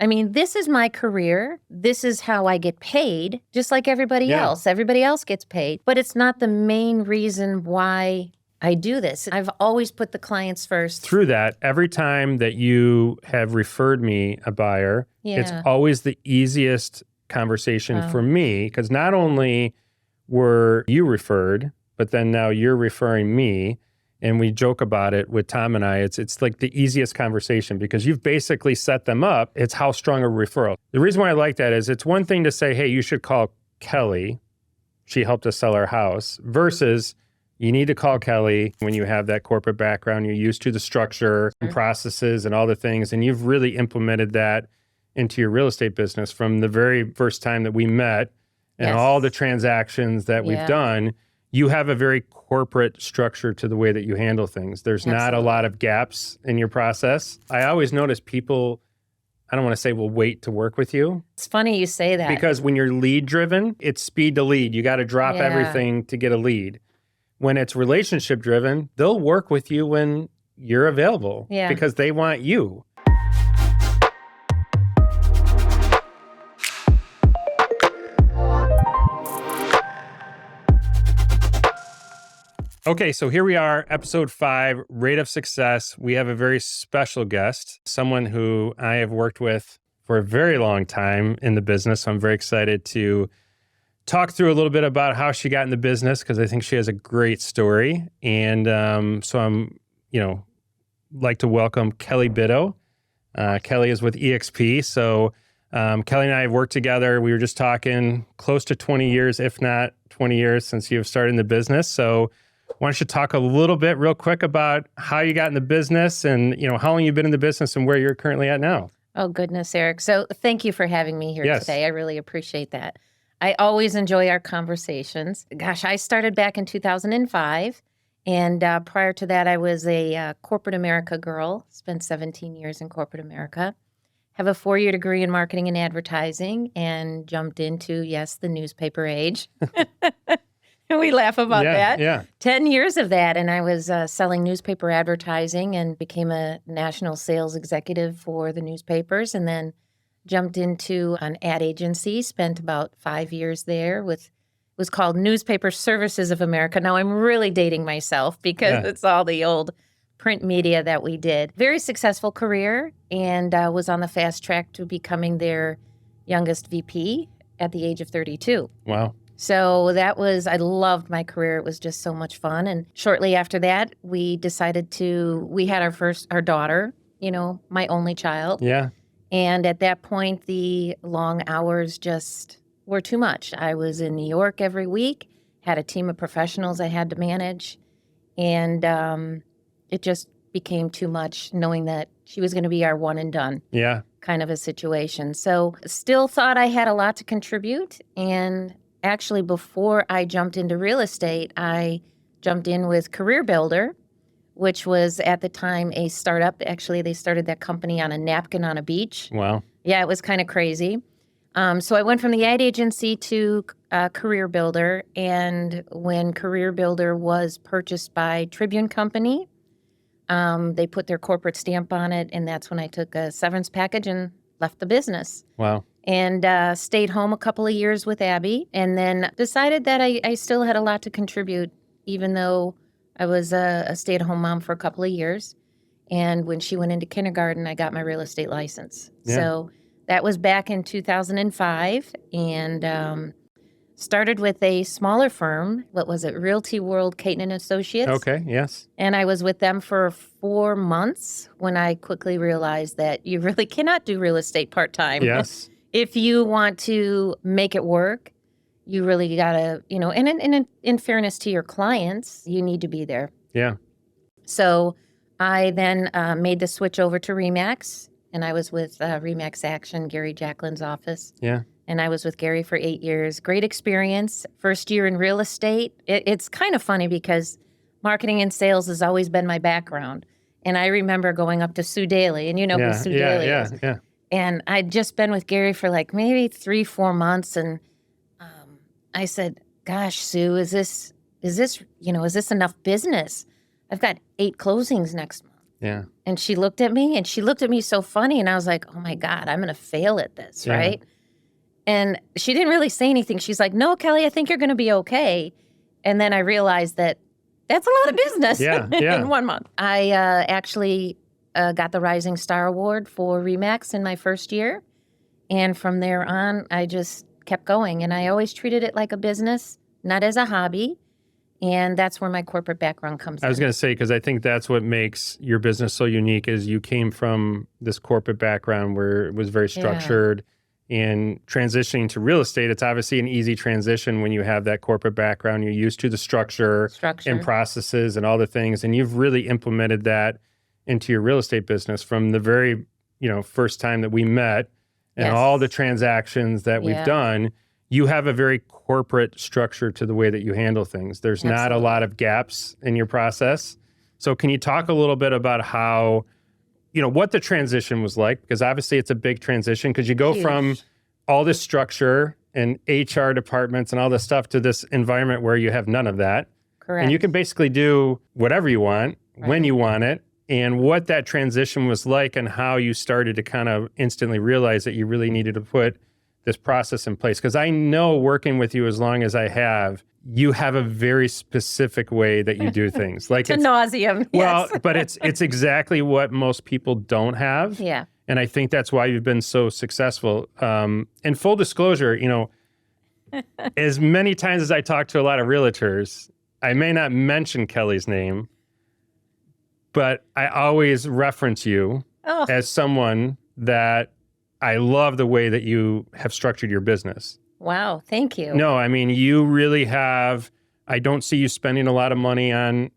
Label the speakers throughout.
Speaker 1: I mean, this is my career. This is how I get paid, just like everybody else. Everybody else gets paid, but it's not the main reason why I do this. I've always put the clients first.
Speaker 2: Through that, every time that you have referred me a buyer, it's always the easiest conversation for me, because not only were you referred, but then now you're referring me. And we joke about it with Tom and I. It's like the easiest conversation because you've basically set them up. It's how strong a referral. The reason why I like that is it's one thing to say, hey, you should call Kelly. She helped us sell our house, versus you need to call Kelly when you have that corporate background. You're used to the structure and processes and all the things. And you've really implemented that into your real estate business from the very first time that we met and all the transactions that we've done. You have a very corporate structure to the way that you handle things. There's not a lot of gaps in your process. I always notice people, I don't want to say will wait to work with you.
Speaker 1: It's funny you say that.
Speaker 2: Because when you're lead driven, it's speed to lead. You got to drop everything to get a lead. When it's relationship driven, they'll work with you when you're available because they want you. Okay, so here we are, episode 5, Rate of Success. We have a very special guest, someone who I have worked with for a very long time in the business. So I'm very excited to talk through a little bit about how she got in the business, because I think she has a great story. And so I'm, like to welcome Kelly Bitto. Kelly is with EXP. So Kelly and I have worked together. We were just talking close to 20 years, if not 20 years, since you've started in the business. So why don't you talk a little bit real quick about how you got in the business and, how long you've been in the business and where you're currently at now?
Speaker 1: Oh, goodness, Eric. So thank you for having me here today. I really appreciate that. I always enjoy our conversations. Gosh, I started back in 2005. And prior to that, I was a corporate America girl, spent 17 years in corporate America, have a 4-year degree in marketing and advertising, and jumped into, the newspaper age. We laugh about that.
Speaker 2: Yeah.
Speaker 1: 10 years of that, and I was selling newspaper advertising and became a national sales executive for the newspapers, and then jumped into an ad agency, spent about 5 years there with, it was called Newspaper Services of America. Now I'm really dating myself because it's all the old print media that we did. Very successful career, and was on the fast track to becoming their youngest VP at the age of 32.
Speaker 2: Wow.
Speaker 1: So I loved my career. It was just so much fun. And shortly after that, we decided we had our daughter, my only child.
Speaker 2: Yeah.
Speaker 1: And at that point, the long hours just were too much. I was in New York every week, had a team of professionals I had to manage. And it just became too much knowing that she was going to be our one and done kind of a situation. So still thought I had a lot to contribute. And actually, before I jumped into real estate, I jumped in with Career Builder, which was at the time a startup. Actually, they started that company on a napkin on a beach.
Speaker 2: Wow.
Speaker 1: Yeah, it was kind of crazy. So I went from the ad agency to Career Builder. And when Career Builder was purchased by Tribune Company, they put their corporate stamp on it. And that's when I took a severance package and left the business.
Speaker 2: Wow.
Speaker 1: And stayed home a couple of years with Abby, and then decided that I still had a lot to contribute, even though I was a stay-at-home mom for a couple of years. And when she went into kindergarten, I got my real estate license. Yeah. So that was back in 2005, and started with a smaller firm. What was it? Realty World Caton & Associates.
Speaker 2: Okay, yes.
Speaker 1: And I was with them for 4 months when I quickly realized that you really cannot do real estate part-time.
Speaker 2: Yes.
Speaker 1: If you want to make it work, you really got to, and in fairness to your clients, you need to be there.
Speaker 2: Yeah.
Speaker 1: So I then made the switch over to RE/MAX, and I was with RE/MAX Action, Gary Jacqueline's office.
Speaker 2: Yeah.
Speaker 1: And I was with Gary for 8 years. Great experience. First year in real estate. It's kind of funny because marketing and sales has always been my background. And I remember going up to Sue Daly, and who Sue Daly is. Yeah. And I'd just been with Gary for like maybe 3-4 months. And I said, gosh, Sue, is this enough business? I've got 8 closings next month.
Speaker 2: Yeah.
Speaker 1: And she looked at me so funny. And I was like, oh my God, I'm going to fail at this, right? And she didn't really say anything. She's like, no, Kelly, I think you're going to be okay. And then I realized that that's a lot of business in 1 month. I actually got the Rising Star Award for Remax in my first year. And from there on, I just kept going. And I always treated it like a business, not as a hobby. And that's where my corporate background comes in.
Speaker 2: I was going to say, because I think that's what makes your business so unique is you came from this corporate background where it was very structured. And transitioning to real estate, it's obviously an easy transition when you have that corporate background. You're used to the structure and processes and all the things. And you've really implemented that into your real estate business from the very, first time that we met and all the transactions that we've done. You have a very corporate structure to the way that you handle things. There's not a lot of gaps in your process. So can you talk a little bit about how, what the transition was like? Because obviously it's a big transition because you go from all this structure and HR departments and all this stuff to this environment where you have none of that.
Speaker 1: Correct.
Speaker 2: And you can basically do whatever you want, when you want it, and what that transition was like and how you started to kind of instantly realize that you really needed to put this process in place. Because I know working with you as long as I have, you have a very specific way that you do things. Like
Speaker 1: to nauseam.
Speaker 2: Well, but it's exactly what most people don't have.
Speaker 1: Yeah.
Speaker 2: And I think that's why you've been so successful. And full disclosure, as many times as I talk to a lot of realtors, I may not mention Kelly's name, but I always reference you as someone that I love the way that you have structured your business.
Speaker 1: Wow, thank you.
Speaker 2: No, I mean, you really have, I don't see you spending a lot of money on,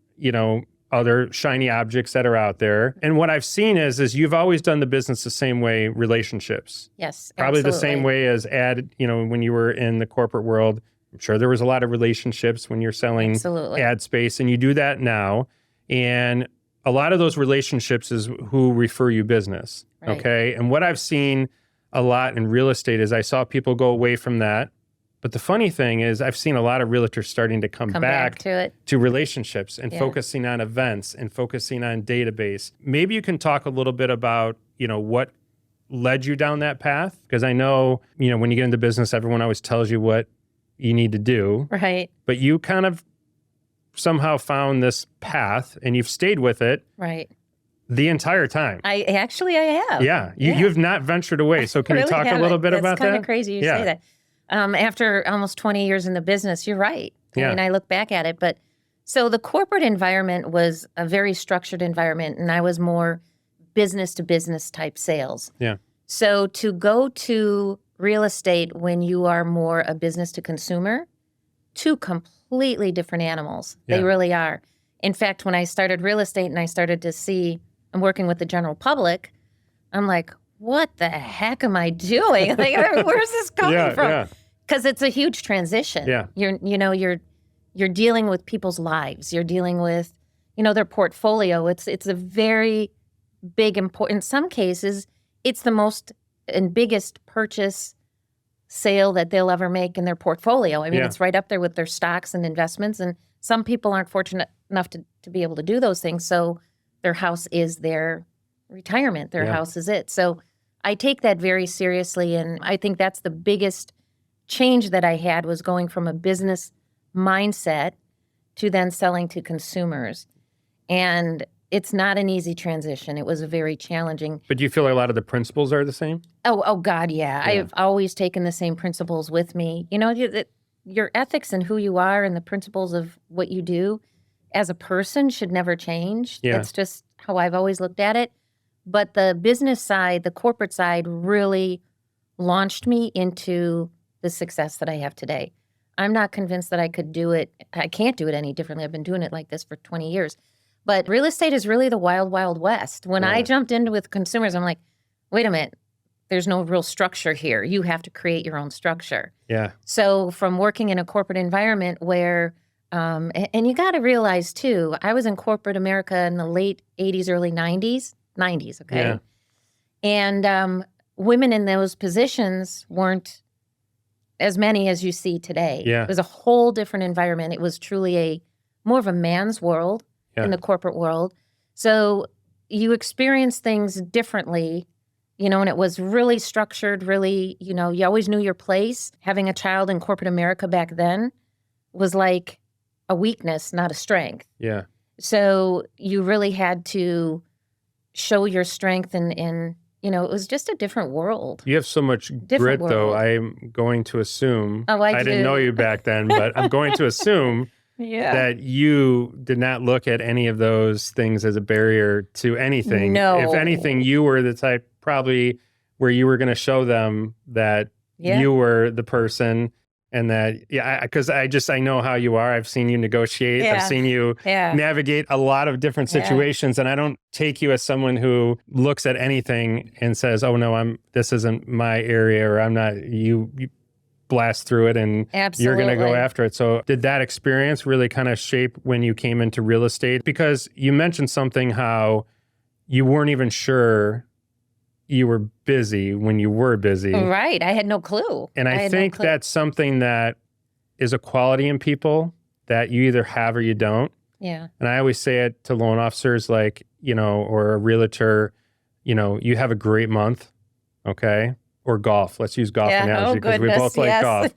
Speaker 2: other shiny objects that are out there. And what I've seen is you've always done the business the same way, relationships.
Speaker 1: Yes,
Speaker 2: Probably
Speaker 1: absolutely.
Speaker 2: the same way as when you were in the corporate world. I'm sure there was a lot of relationships when you're selling ad space, and you do that now. And a lot of those relationships is who refer you business, okay? And what I've seen a lot in real estate is I saw people go away from that. But the funny thing is I've seen a lot of realtors starting to come back to relationships and focusing on events and focusing on database. Maybe you can talk a little bit about, what led you down that path? Because I know, when you get into business, everyone always tells you what you need to do.
Speaker 1: Right.
Speaker 2: But you kind of somehow found this path and you've stayed with it.
Speaker 1: Right.
Speaker 2: The entire time.
Speaker 1: I have.
Speaker 2: Yeah. You've not ventured away. So can you talk a little bit about that?
Speaker 1: That's kind of crazy you say that. After almost 20 years in the business, you're right. I mean, I look back at it. But so the corporate environment was a very structured environment, and I was more business to business type sales.
Speaker 2: Yeah.
Speaker 1: So to go to real estate when you are more a business to consumer, two completely different animals. Yeah. They really are. In fact, when I started real estate and I started to see I'm working with the general public, I'm like, what the heck am I doing? Like, where's this coming from?
Speaker 2: Yeah.
Speaker 1: Because it's a huge transition.
Speaker 2: Yeah.
Speaker 1: You're dealing with people's lives. You're dealing with, their portfolio. It's a very big, important. In some cases, it's the most and biggest purchase sale that they'll ever make in their portfolio. I mean, it's right up there with their stocks and investments. And some people aren't fortunate enough to be able to do those things. So their house is their retirement. Their house is it. So I take that very seriously. And I think that's the biggest change that I had was going from a business mindset to then selling to consumers. And it's not an easy transition. It was a very challenging.
Speaker 2: But do you feel like a lot of the principles are the same?
Speaker 1: Oh God, yeah. I've always taken the same principles with me. Your ethics and who you are and the principles of what you do as a person should never change.
Speaker 2: Yeah.
Speaker 1: That's just how I've always looked at it. But the business side, the corporate side really launched me into the success that I have today. I'm not convinced that I could do it. I can't do it any differently. I've been doing it like this for 20 years. But real estate is really the wild, wild west. When I jumped into with consumers, I'm like, wait a minute, there's no real structure here. You have to create your own structure.
Speaker 2: Yeah.
Speaker 1: So from working in a corporate environment where, and you got to realize too, I was in corporate America in the late 80s, early 90s, okay?
Speaker 2: Yeah.
Speaker 1: And women in those positions weren't as many as you see today.
Speaker 2: Yeah.
Speaker 1: It was a whole different environment. It was truly more of a man's world in the corporate world. So, you experience things differently, and it was really structured, really, you always knew your place. Having a child in corporate America back then was like a weakness, not a strength.
Speaker 2: Yeah.
Speaker 1: So you really had to show your strength and it was just a different world.
Speaker 2: You have so much grit, though. I'm going to assume. I didn't know you back then, but I'm going to assume that you did not look at any of those things as a barrier to anything.
Speaker 1: No.
Speaker 2: If anything, you were the type probably where you were going to show them that you were the person. And that, because I know how you are. I've seen you negotiate. I've seen you navigate a lot of different situations. And I don't take you as someone who looks at anything and says, oh, no, this isn't my area, or I'm not, you blast through it and you're going to go after it. So did that experience really kind of shape when you came into real estate? Because you mentioned something how you weren't even sure you were busy when you were busy.
Speaker 1: Right. I had no clue.
Speaker 2: And I think that's something that is a quality in people that you either have or you don't.
Speaker 1: Yeah.
Speaker 2: And I always say it to loan officers, like, or a realtor, you have a great month, okay? Or golf. Let's use golf analogy because we both like golf.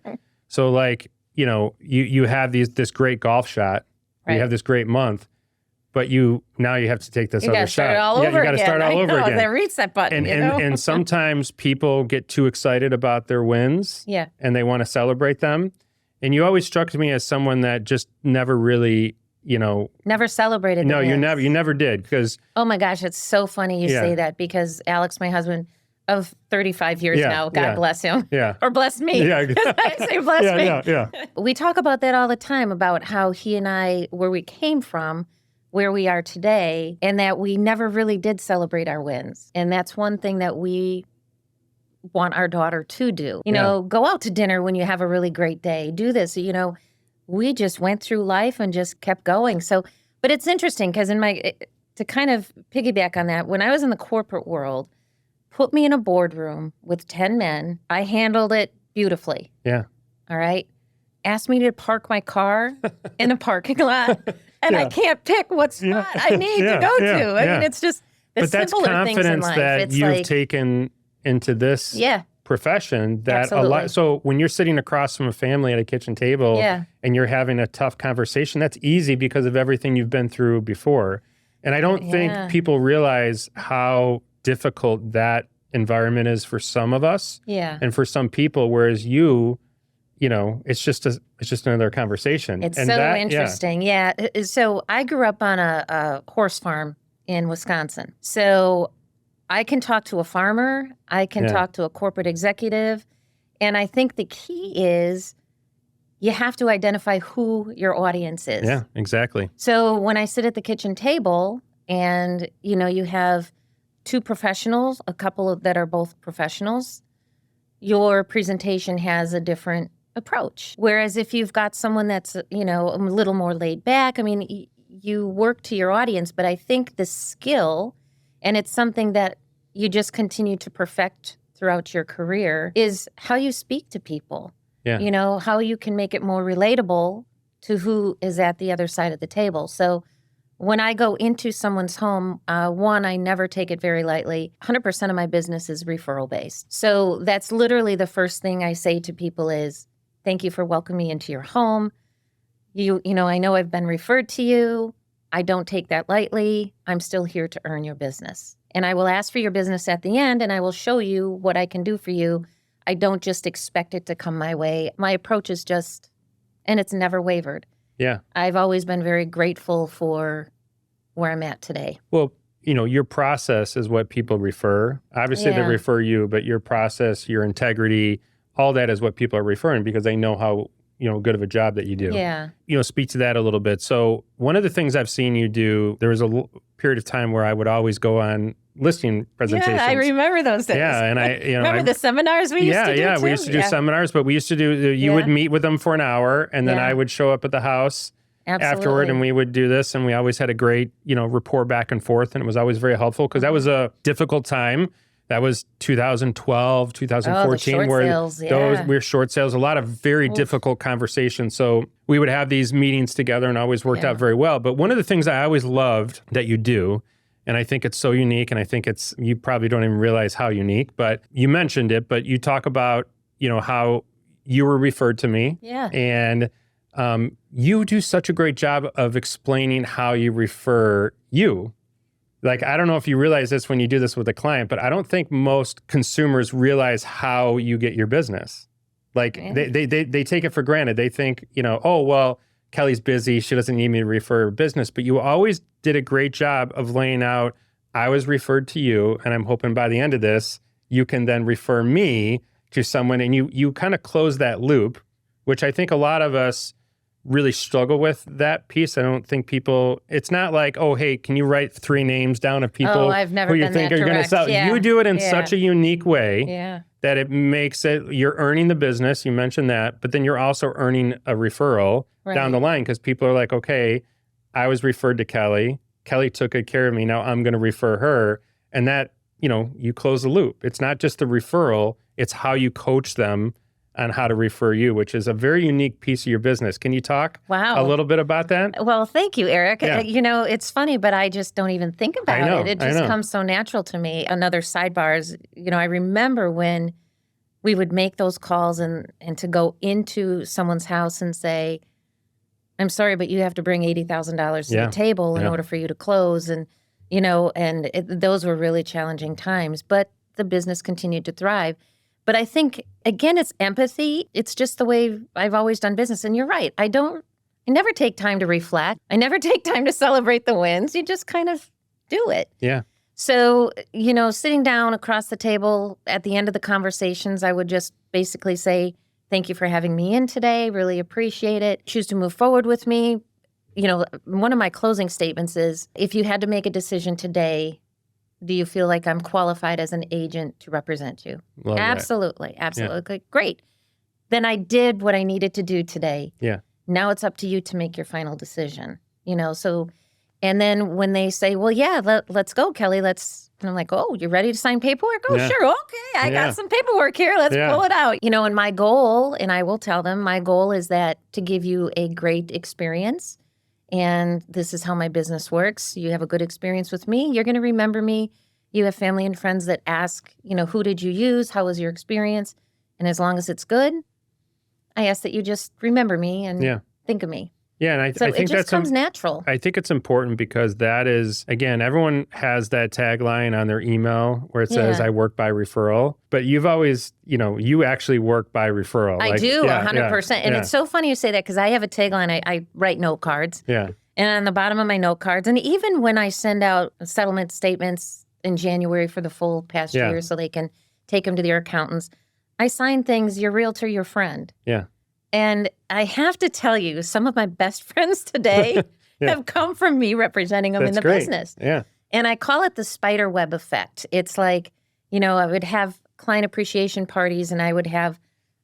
Speaker 2: So like, you have this great golf shot. Right. You have this great month. But now you have to take this other shot. You got to start all over again.
Speaker 1: The reset button.
Speaker 2: And sometimes people get too excited about their wins.
Speaker 1: Yeah.
Speaker 2: And they want to celebrate them. And you always struck me as someone that just never really,
Speaker 1: never celebrated.
Speaker 2: No, you never did. Because
Speaker 1: oh my gosh, it's so funny you say that, because Alex, my husband of 35 years now, God bless him.
Speaker 2: Yeah.
Speaker 1: Or bless me.
Speaker 2: Yeah.
Speaker 1: I say bless me.
Speaker 2: Yeah.
Speaker 1: We talk about that all the time, about how he and I, where we came from, where we are today, and that we never really did celebrate our wins. And that's one thing that we want our daughter to do. Go out to dinner when you have a really great day. Do this. We just went through life and just kept going. So, but it's interesting because to kind of piggyback on that, when I was in the corporate world, put me in a boardroom with 10 men. I handled it beautifully.
Speaker 2: Yeah.
Speaker 1: All right. Asked me to park my car in a parking lot. And I can't pick what spot I need to go to. I mean, it's just the simpler things in life.
Speaker 2: But that's confidence that you've taken into this profession. That a lot. So when you're sitting across from a family at a kitchen table and you're having a tough conversation, that's easy because of everything you've been through before. And I don't think people realize how difficult that environment is for some of us and for some people, whereas it's just another conversation.
Speaker 1: It's interesting. Yeah. So I grew up on a horse farm in Wisconsin. So I can talk to a farmer. I can talk to a corporate executive. And I think the key is you have to identify who your audience is.
Speaker 2: Yeah, exactly.
Speaker 1: So when I sit at the kitchen table and, you have two professionals, a couple that are both professionals, your presentation has a different approach. Whereas if you've got someone that's, a little more laid back, I mean, you work to your audience, but I think the skill, and it's something that you just continue to perfect throughout your career, is how you speak to people. Yeah. How you can make it more relatable to who is at the other side of the table. So when I go into someone's home, I never take it very lightly. 100% of my business is referral-based. So that's literally the first thing I say to people is, thank you for welcoming me into your home. I know I've been referred to you. I don't take that lightly. I'm still here to earn your business. And I will ask for your business at the end, and I will show you what I can do for you. I don't just expect it to come my way. My approach is and it's never wavered.
Speaker 2: Yeah.
Speaker 1: I've always been very grateful for where I'm at today.
Speaker 2: Well, your process is what people refer. Obviously, they refer you, but your process, your integrity, all that is what people are referring because they know how, good of a job that you do.
Speaker 1: Yeah.
Speaker 2: Speak to that a little bit. So one of the things I've seen you do, there was a period of time where I would always go on listing presentations.
Speaker 1: Yeah, I remember those days.
Speaker 2: Yeah, and
Speaker 1: remember the seminars we used to do too?
Speaker 2: We used to do seminars, but we used to do, you would meet with them for an hour, and then I would show up at the house afterward, and we would do this, and we always had a great, rapport back and forth, and it was always very helpful because that was a difficult time. That was 2012, 2014, we were short sales, a lot of very difficult conversations. So we would have these meetings together and always worked out very well. But one of the things I always loved that you do And I think it's so unique. And I think you probably don't even realize how unique, but you mentioned it, but you talk about, how you were referred to me.
Speaker 1: Yeah.
Speaker 2: And you do such a great job of explaining how you refer you. Like, I don't know if you realize this when you do this with a client, but I don't think most consumers realize how you get your business. Like they take it for granted. They think, oh, well, Kelly's busy. She doesn't need me to refer her business. But you always did a great job of laying out, I was referred to you, and I'm hoping by the end of this, you can then refer me to someone. And you kind of close that loop, which I think a lot of us really struggle with that piece. I don't think it's not like, oh, hey, can you write 3 names down of people
Speaker 1: I've never
Speaker 2: who you
Speaker 1: been
Speaker 2: think
Speaker 1: that
Speaker 2: are going to
Speaker 1: direct.
Speaker 2: sell?
Speaker 1: Yeah.
Speaker 2: You do it in such a unique way.
Speaker 1: Yeah.
Speaker 2: That it makes it, you're earning the business, you mentioned that, but then you're also earning a referral down the line because people are like, okay, I was referred to Kelly. Kelly took good care of me. Now I'm going to refer her. And that, you close the loop. It's not just the referral, it's how you coach them on how to refer you, which is a very unique piece of your business. Can you talk a little bit about that?
Speaker 1: Well, thank you, Eric.
Speaker 2: Yeah.
Speaker 1: It's funny, but I just don't even think about it. It just comes so natural to me. Another sidebar is, I remember when we would make those calls and to go into someone's house and say, I'm sorry, but you have to bring $80,000 to the table in order for you to close. And, those were really challenging times, but the business continued to thrive. But I think, again, it's empathy. It's just the way I've always done business. And you're right. I never take time to reflect. I never take time to celebrate the wins. You just kind of do it.
Speaker 2: Yeah.
Speaker 1: So, sitting down across the table at the end of the conversations, I would just basically say, thank you for having me in today. Really appreciate it. Choose to move forward with me. One of my closing statements is, if you had to make a decision today, do you feel like I'm qualified as an agent to represent you?
Speaker 2: Love
Speaker 1: Absolutely.
Speaker 2: that.
Speaker 1: Absolutely. Yeah. Great. Then I did what I needed to do today.
Speaker 2: Yeah.
Speaker 1: Now it's up to you to make your final decision. So, and then when they say, well, yeah, let's go, Kelly, and I'm like, oh, you ready to sign paperwork? Oh, sure. Okay. I got some paperwork here. Let's pull it out. And my goal, and I will tell them, my goal is that to give you a great experience. And this is how my business works. You have a good experience with me. You're going to remember me. You have family and friends that ask, who did you use? How was your experience? And as long as it's good, I ask that you just remember me and think of me.
Speaker 2: Yeah, and I think
Speaker 1: it just comes natural.
Speaker 2: I think it's important because that is, again, everyone has that tagline on their email where it says, I work by referral. But you've always, you actually work by referral.
Speaker 1: I do, 100%. And it's so funny you say that because I have a tagline. I write note cards.
Speaker 2: Yeah.
Speaker 1: And on the bottom of my note cards, and even when I send out settlement statements in January for the full past year so they can take them to their accountants, I sign things, your realtor, your friend.
Speaker 2: Yeah.
Speaker 1: And I have to tell you, some of my best friends today have come from me representing them in the business.
Speaker 2: Yeah.
Speaker 1: And I call it the spider web effect. It's like, I would have client appreciation parties and I would have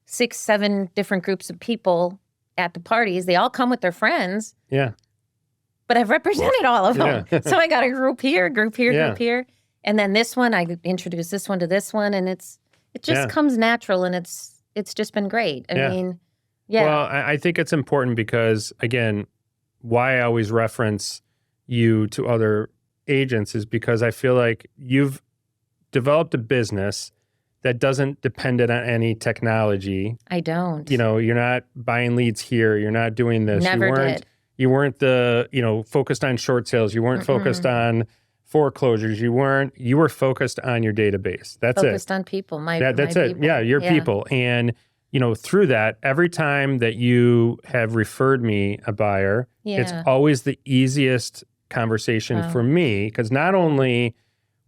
Speaker 1: 6, 7 different groups of people at the parties. They all come with their friends.
Speaker 2: Yeah.
Speaker 1: But I've represented all of them.
Speaker 2: Yeah.
Speaker 1: So I got a group here, group here. And then this one, I introduce this one to this one. And it just comes natural and it's just been great. I mean,
Speaker 2: well, I think it's important because, again, why I always reference you to other agents is because I feel like you've developed a business that doesn't depend on any technology.
Speaker 1: I don't.
Speaker 2: You're not buying leads here. You're not doing this.
Speaker 1: Never did.
Speaker 2: You weren't focused on short sales. You weren't focused on foreclosures. You were focused on your database. That's
Speaker 1: focused on people.
Speaker 2: That's it.
Speaker 1: People.
Speaker 2: Yeah, your people. And through that, every time that you have referred me a buyer, it's always the easiest conversation for me because not only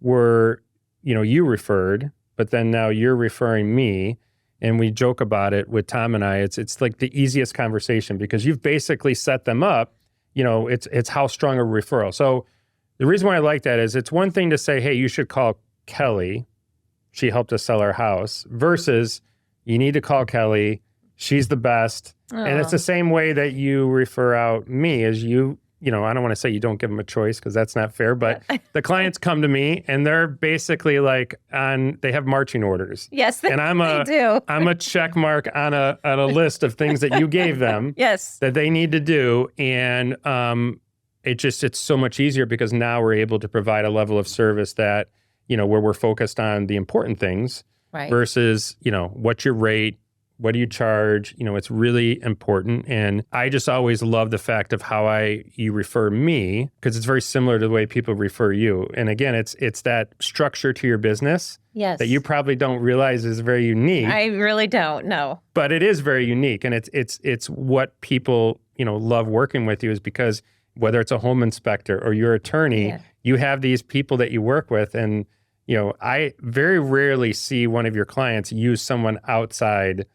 Speaker 2: were, you referred, but then now you're referring me. And we joke about it with Tom and I. It's like the easiest conversation because you've basically set them up. It's how strong a referral. So the reason why I like that is it's one thing to say, hey, you should call Kelly. She helped us sell our house versus you need to call Kelly. She's the best. And it's the same way that you refer out me as I don't want to say you don't give them a choice because that's not fair, but the clients come to me and they're basically like they have marching orders.
Speaker 1: Yes, they
Speaker 2: do. I'm a check mark on a list of things that you gave them
Speaker 1: that they
Speaker 2: need to do. And it's so much easier because now we're able to provide a level of service that, where we're focused on the important things versus, what's your rate? What do you charge? It's really important. And I just always love the fact of how you refer me, because it's very similar to the way people refer you. And again, it's that structure to your business that you probably don't realize is very unique.
Speaker 1: I really don't, no.
Speaker 2: But it is very unique. And it's what people, love working with you, is because whether it's a home inspector or your attorney, you have these people that you work with. And, I very rarely see one of your clients use someone outside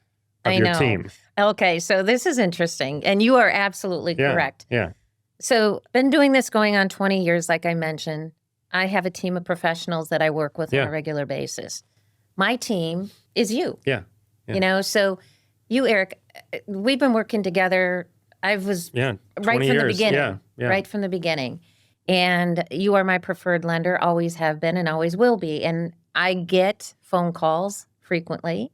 Speaker 2: of your team.
Speaker 1: Okay, so this is interesting. And you are absolutely correct.
Speaker 2: Yeah.
Speaker 1: So been doing this going on 20 years, like I mentioned. I have a team of professionals that I work with on a regular basis. My team is you.
Speaker 2: Yeah.
Speaker 1: So you, Eric, we've been working together. I was right from the beginning. Right from the beginning. And you are my preferred lender, always have been and always will be. And I get phone calls frequently.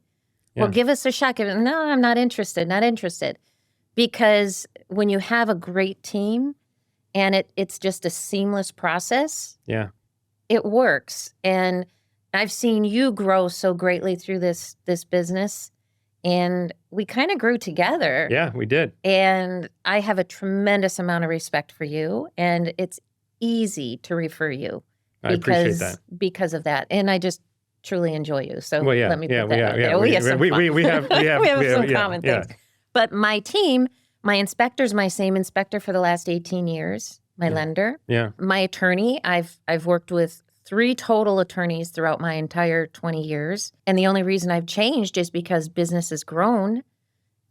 Speaker 1: Well, give us a shot. No, I'm not interested. Because when you have a great team and it's just a seamless process, it works. And I've seen you grow so greatly through this business. And we kind of grew together.
Speaker 2: Yeah, we did.
Speaker 1: And I have a tremendous amount of respect for you. And it's easy to refer you.
Speaker 2: I appreciate that.
Speaker 1: Because of that. And I just truly enjoy you. So let me put that out there.
Speaker 2: We
Speaker 1: have some common things. But my team, my inspector's my same inspector for the last 18 years. My lender.
Speaker 2: Yeah.
Speaker 1: My attorney, I've worked with 3 total attorneys throughout my entire 20 years. And the only reason I've changed is because business has grown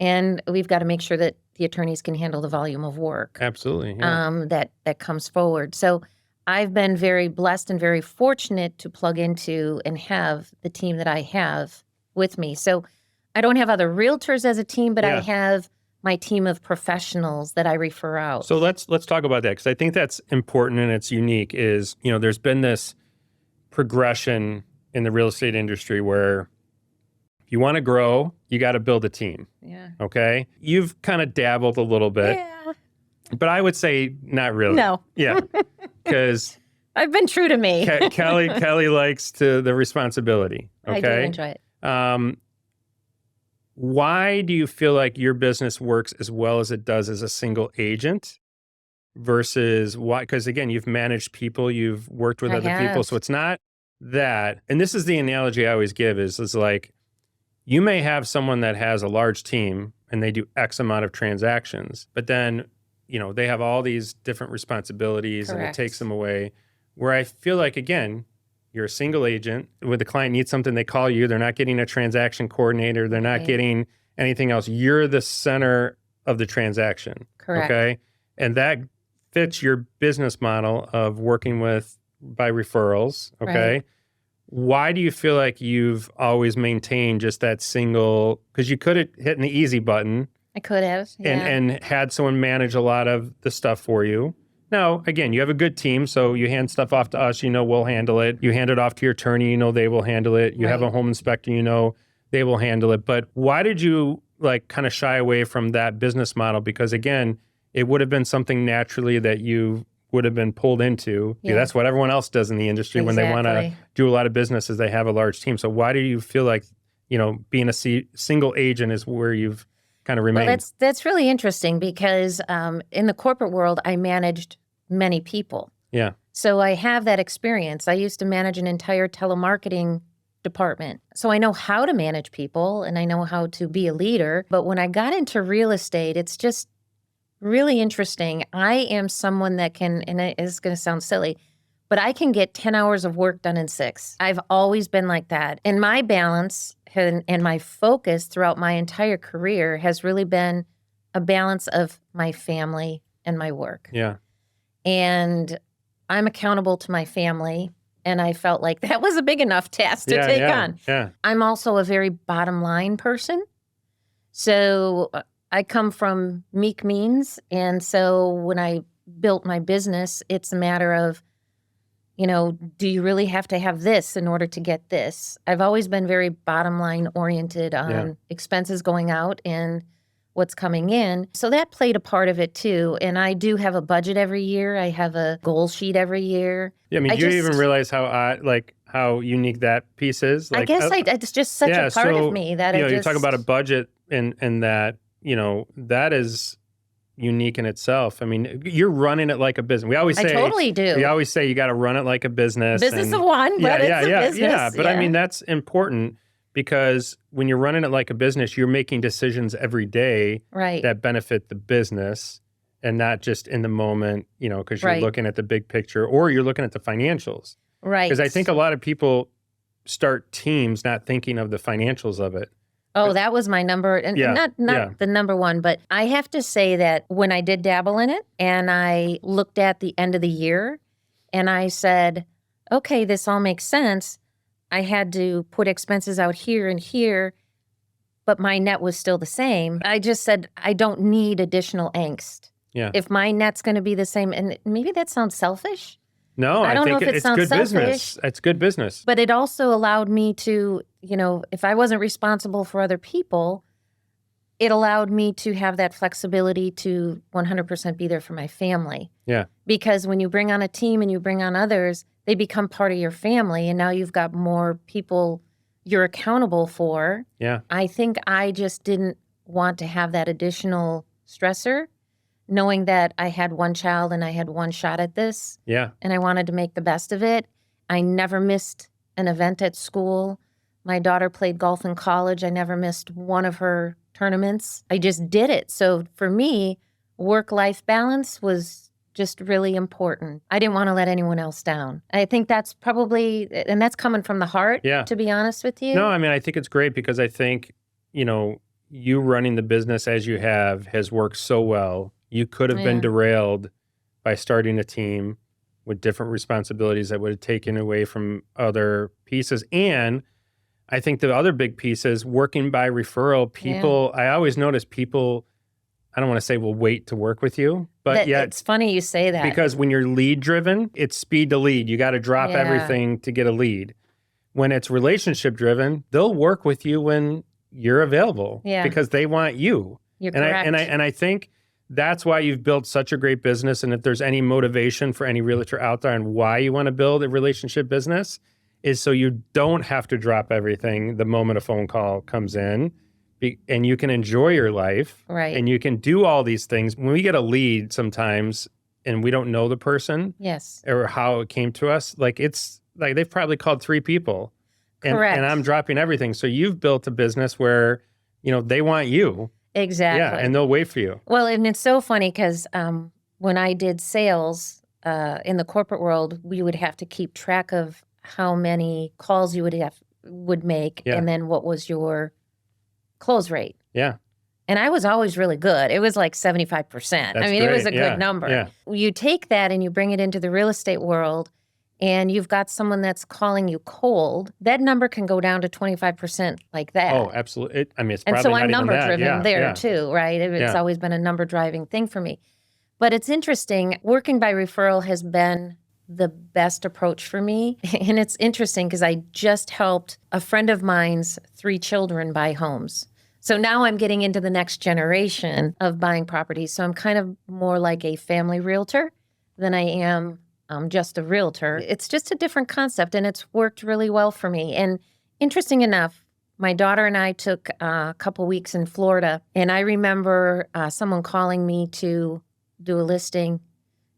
Speaker 1: and we've got to make sure that the attorneys can handle the volume of work.
Speaker 2: Absolutely. Yeah.
Speaker 1: That comes forward. So I've been very blessed and very fortunate to plug into and have the team that I have with me. So I don't have other realtors as a team, but I have my team of professionals that I refer out.
Speaker 2: So let's talk about that, because I think that's important and it's unique. Is, there's been this progression in the real estate industry where if you want to grow, you got to build a team.
Speaker 1: Yeah.
Speaker 2: Okay. You've kind of dabbled a little bit.
Speaker 1: Yeah.
Speaker 2: But I would say not really.
Speaker 1: No.
Speaker 2: Yeah. Because
Speaker 1: I've been true to me.
Speaker 2: Kelly likes the responsibility. Okay.
Speaker 1: I do enjoy it.
Speaker 2: Why do you feel like your business works as well as it does as a single agent versus why? Because again, you've managed people, you've worked with other people. So it's not that. And this is the analogy I always give is like, you may have someone that has a large team and they do X amount of transactions, but then, they have all these different responsibilities and it takes them away. Where I feel like, again, you're a single agent. When the client needs something, they call you. They're not getting a transaction coordinator. They're not getting anything else. You're the center of the transaction.
Speaker 1: Correct.
Speaker 2: Okay. And that fits your business model of working by referrals. Okay.
Speaker 1: Right.
Speaker 2: Why do you feel like you've always maintained just that single? Because you could have hit the easy button.
Speaker 1: I could have. Yeah.
Speaker 2: And had someone manage a lot of the stuff for you. Now, again, you have a good team, so you hand stuff off to us, we'll handle it. You hand it off to your attorney, they will handle it. You have a home inspector, they will handle it. But why did you kind of shy away from that business model? Because again, it would have been something naturally that you would have been pulled into. Yeah, that's what everyone else does in the industry when they want to do a lot of business, is they have a large team. So why do you feel like, being a single agent is where you've kind of remained?
Speaker 1: Well, that's really interesting because in the corporate world, I managed many people.
Speaker 2: Yeah.
Speaker 1: So I have that experience. I used to manage an entire telemarketing department. So I know how to manage people and I know how to be a leader. But when I got into real estate, it's just really interesting. I am someone that can, and it's going to sound silly, but I can get 10 hours of work done in 6. I've always been like that. And my balance and my focus throughout my entire career has really been a balance of my family and my work.
Speaker 2: Yeah.
Speaker 1: And I'm accountable to my family. And I felt like that was a big enough task to take on.
Speaker 2: Yeah.
Speaker 1: I'm also a very bottom line person. So I come from meek means. And so when I built my business, it's a matter of, do you really have to have this in order to get this? I've always been very bottom line oriented on expenses going out and what's coming in. So that played a part of it too. And I do have a budget every year. I have a goal sheet every year.
Speaker 2: Yeah, I mean, do you even realize how unique that piece is?
Speaker 1: I guess it's just such a part of me that
Speaker 2: you talk about a budget and that, that is unique in itself. I mean, you're running it like a business. We always say,
Speaker 1: I totally do.
Speaker 2: We always say you got to run it like a business.
Speaker 1: Business of one, but it's a business.
Speaker 2: Yeah, but I mean, that's important because when you're running it like a business, you're making decisions every day that benefit the business and not just in the moment, because you're looking at the big picture or you're looking at the financials.
Speaker 1: Right.
Speaker 2: Because I think a lot of people start teams not thinking of the financials of it.
Speaker 1: Oh, that was my number, and not the number one, but I have to say that when I did dabble in it and I looked at the end of the year and I said, okay, this all makes sense. I had to put expenses out here and here, but my net was still the same. I just said, I don't need additional angst.
Speaker 2: Yeah.
Speaker 1: If my net's going to be the same, and maybe that sounds selfish.
Speaker 2: No, I think it's good business. It's good business.
Speaker 1: But it also allowed me to, if I wasn't responsible for other people, it allowed me to have that flexibility to 100% be there for my family.
Speaker 2: Yeah.
Speaker 1: Because when you bring on a team and you bring on others, they become part of your family, and now you've got more people you're accountable for.
Speaker 2: Yeah.
Speaker 1: I think I just didn't want to have that additional stressor, knowing that I had one child and I had one shot at this.
Speaker 2: Yeah.
Speaker 1: And I wanted to make the best of it. I never missed an event at school. My daughter played golf in college. I never missed one of her tournaments. I just did it. So for me, work-life balance was just really important. I didn't want to let anyone else down. I think that's probably, and that's coming from the heart, to be honest with you.
Speaker 2: No, I mean, I think it's great because I think, you running the business as you have has worked so well. You could have been derailed by starting a team with different responsibilities that would have taken away from other pieces. And I think the other big piece is working by referral. People, I always notice people, I don't want to say will wait to work with you, but
Speaker 1: it's funny you say that.
Speaker 2: Because when you're lead driven, it's speed to lead. You got to drop everything to get a lead. When it's relationship driven, they'll work with you when you're available because they want you.
Speaker 1: You're correct.
Speaker 2: And I think that's why you've built such a great business. And if there's any motivation for any realtor out there and why you want to build a relationship business is so you don't have to drop everything the moment a phone call comes in and you can enjoy your life.
Speaker 1: Right.
Speaker 2: And you can do all these things. When we get a lead sometimes and we don't know the person or how it came to us, it's like they've probably called 3 people.
Speaker 1: Correct.
Speaker 2: And I'm dropping everything. So you've built a business where, they want you.
Speaker 1: Exactly.
Speaker 2: Yeah, and they'll wait for you.
Speaker 1: Well, and it's so funny because when I did sales in the corporate world, we would have to keep track of how many calls you would make and then what was your close rate.
Speaker 2: Yeah.
Speaker 1: And I was always really good. It was like 75%. I mean, it was a good number.
Speaker 2: Yeah.
Speaker 1: You take that and you bring it into the real estate world and you've got someone that's calling you cold, that number can go down to 25% like that.
Speaker 2: Oh, absolutely. It's probably
Speaker 1: and so I'm
Speaker 2: not
Speaker 1: number driven there
Speaker 2: yeah.
Speaker 1: too, right? It's always been a number driving thing for me. But it's interesting. Working by referral has been the best approach for me. And it's interesting because I just helped a friend of mine's 3 children buy homes. So now I'm getting into the next generation of buying properties. So I'm kind of more like a family realtor than I am just a realtor. It's just a different concept, and it's worked really well for me. And interesting enough, my daughter and I took a couple weeks in Florida, and I remember someone calling me to do a listing,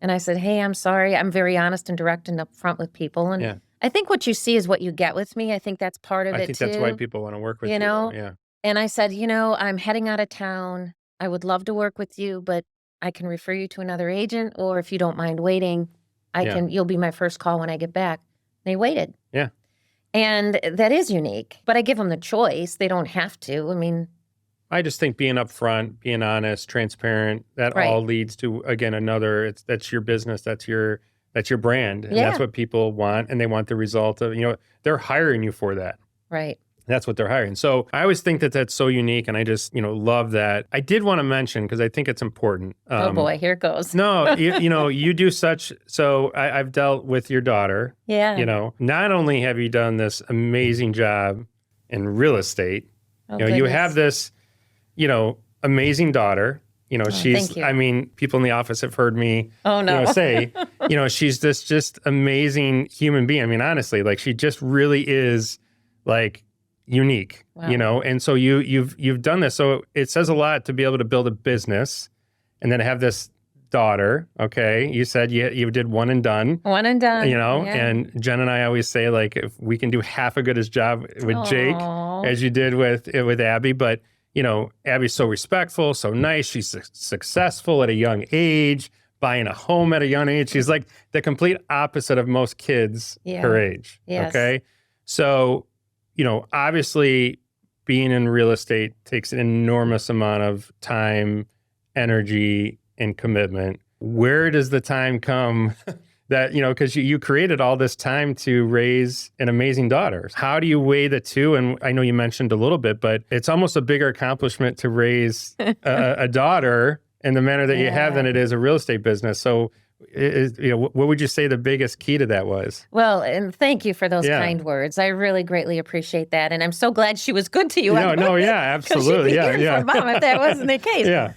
Speaker 1: and I said, hey, I'm sorry. I'm very honest and direct and upfront with people. And I think what you see is what you get with me. I think that's part of it, too.
Speaker 2: I think that's why people want to work with you. Yeah.
Speaker 1: And I said, I'm heading out of town. I would love to work with you, but I can refer you to another agent, or if you don't mind waiting, you'll be my first call when I get back. They waited.
Speaker 2: Yeah.
Speaker 1: And that is unique, but I give them the choice. They don't have to. I mean,
Speaker 2: I just think being upfront, being honest, transparent, that all leads to, again, that's your business. That's your brand. And that's what people want. And they want the result of, they're hiring you for that.
Speaker 1: Right.
Speaker 2: That's what they're hiring. So I always think that that's so unique, and I just, love that. I did want to mention, because I think it's important.
Speaker 1: Oh boy, here it goes.
Speaker 2: No, you do such, so I've dealt with your daughter.
Speaker 1: Yeah.
Speaker 2: Not only have you done this amazing job in real estate, you have this, amazing daughter.
Speaker 1: Thank you.
Speaker 2: I mean, people in the office have heard me say, she's this just amazing human being. I mean, honestly, like she just really is like unique, and so you've done this. So it says a lot to be able to build a business and then have this daughter. Okay. You said you did one and done.
Speaker 1: One and done.
Speaker 2: And Jen and I always say, like, if we can do half a good as job with Jake as you did with Abby, but Abby's so respectful, so nice. She's successful at a young age, buying a home at a young age. She's like the complete opposite of most kids her age.
Speaker 1: Yes.
Speaker 2: Okay. So, obviously being in real estate takes an enormous amount of time, energy, and commitment. Where does the time come that, because you created all this time to raise an amazing daughter? How do you weigh the two? And I know you mentioned a little bit, but it's almost a bigger accomplishment to raise a daughter in the manner that you have than it is a real estate business. So, what would you say the biggest key to that was?
Speaker 1: Well, and thank you for those kind words. I really greatly appreciate that. And I'm so glad she was good to you.
Speaker 2: Absolutely.
Speaker 1: From Mom if that wasn't the case.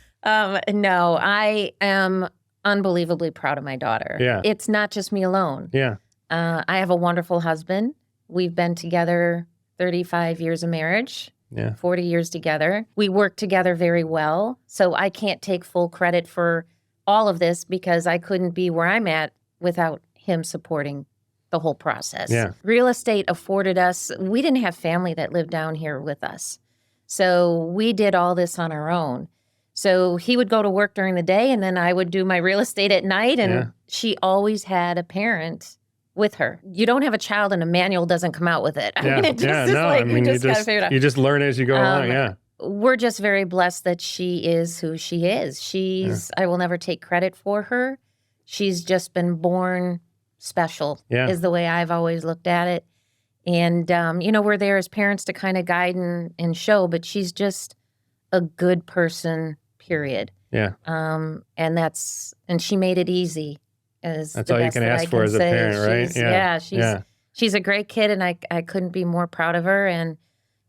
Speaker 1: No, I am unbelievably proud of my daughter. It's not just me alone. I have a wonderful husband. We've been together 35 years of marriage, 40 years together. We work together very well. So I can't take full credit for all of this because I couldn't be where I'm at without him supporting the whole process. Real estate afforded us, we didn't have family that lived down here with us. So we did all this on our own. So he would go to work during the day and then I would do my real estate at night. And she always had a parent with her. You don't have a child and a manual doesn't come out with it. I mean, it just is like, you just got to figure it out.
Speaker 2: You just learn as you go along,
Speaker 1: We're just very blessed that she is who she is. I will never take credit for her. She's just been born special is the way I've always looked at it. And, we're there as parents to kind of guide and show, but she's just a good person, period. And she made it easy. That's
Speaker 2: all you can ask for as a parent, right?
Speaker 1: She's a great kid and I couldn't be more proud of her. And,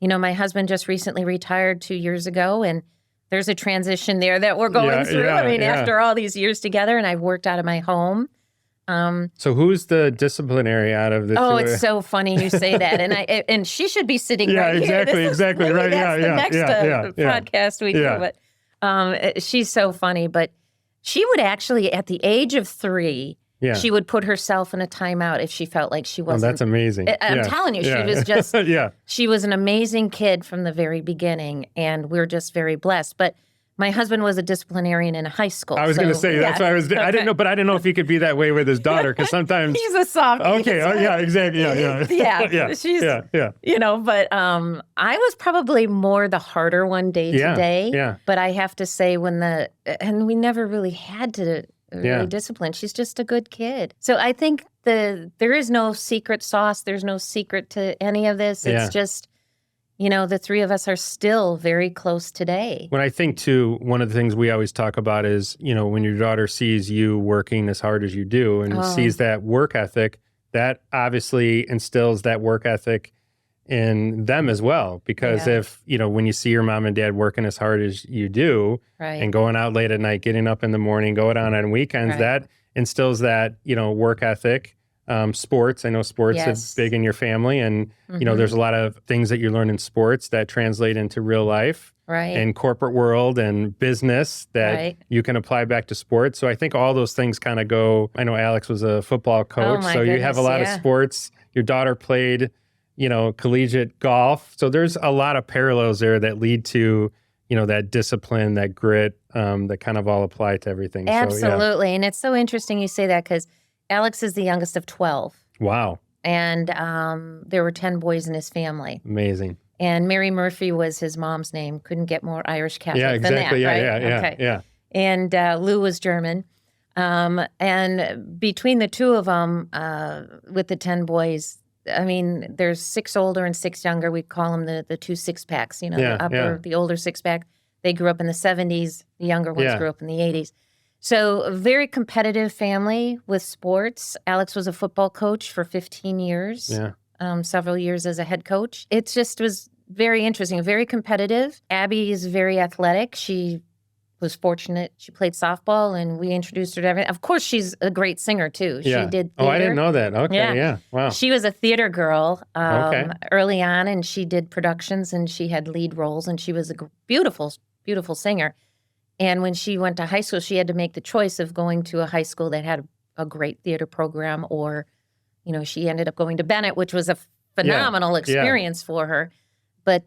Speaker 1: my husband just recently retired 2 years ago, and there's a transition there that we're going through. After all these years together, and I've worked out of my home.
Speaker 2: So who's the disciplinary out of the two?
Speaker 1: Oh, it's so funny you say that, and she should be sitting right here.
Speaker 2: Exactly, right.
Speaker 1: That's the next podcast we do. But she's so funny. But she would actually, at the age of 3. She would put herself in a timeout if she felt like she wasn't.
Speaker 2: Oh, that's amazing.
Speaker 1: I'm telling you, she was just, she was an amazing kid from the very beginning, and we're just very blessed. But my husband was a disciplinarian in high school.
Speaker 2: I was going to say, that's why I didn't know, but I didn't know if he could be that way with his daughter, because sometimes.
Speaker 1: He's a softie.
Speaker 2: Okay, exactly,
Speaker 1: She's, but I was probably more the harder one day to day. But I have to say and we never really had to really disciplined. She's just a good kid. So I think there is no secret sauce. There's no secret to any of this. It's just, the three of us are still very close today.
Speaker 2: When I think too, one of the things we always talk about is, when your daughter sees you working as hard as you do and sees that work ethic, that obviously instills that work ethic in them as well. Because if, when you see your mom and dad working as hard as you do and going out late at night, getting up in the morning, going out on weekends, that instills that, work ethic. Sports, I know sports is big in your family. And, there's a lot of things that you learn in sports that translate into real life and corporate world and business that you can apply back to sports. So I think all those things kind of go. I know Alex was a football coach, so you have a lot of sports. Your daughter played collegiate golf. So there's a lot of parallels there that lead to, that discipline, that grit, that kind of all apply to everything.
Speaker 1: Absolutely.
Speaker 2: So,
Speaker 1: And it's so interesting you say that because Alex is the youngest of 12.
Speaker 2: Wow.
Speaker 1: And there were 10 boys in his family.
Speaker 2: Amazing.
Speaker 1: And Mary Murphy was his mom's name. Couldn't get more Irish Catholic than that, right?
Speaker 2: Yeah.
Speaker 1: And Lou was German. And between the two of them, with the 10 boys, I mean, there's 6 older and 6 younger. We call them the 2 six-packs, the older six-pack. They grew up in the 70s. The younger ones grew up in the 80s. So a very competitive family with sports. Alex was a football coach for 15 years, several years as a head coach. It just was very interesting, very competitive. Abby is very athletic. She was fortunate. She played softball, and we introduced her to everything. Of course, she's a great singer, too.
Speaker 2: Yeah.
Speaker 1: She did theater.
Speaker 2: Oh, I didn't know that. Okay, yeah. Wow.
Speaker 1: She was a theater girl
Speaker 2: Okay.
Speaker 1: early on, and she did productions, and she had lead roles, and she was a beautiful, beautiful singer. And when she went to high school, she had to make the choice of going to a high school that had a great theater program, or, you know, she ended up going to Bennett, which was a phenomenal experience for her. But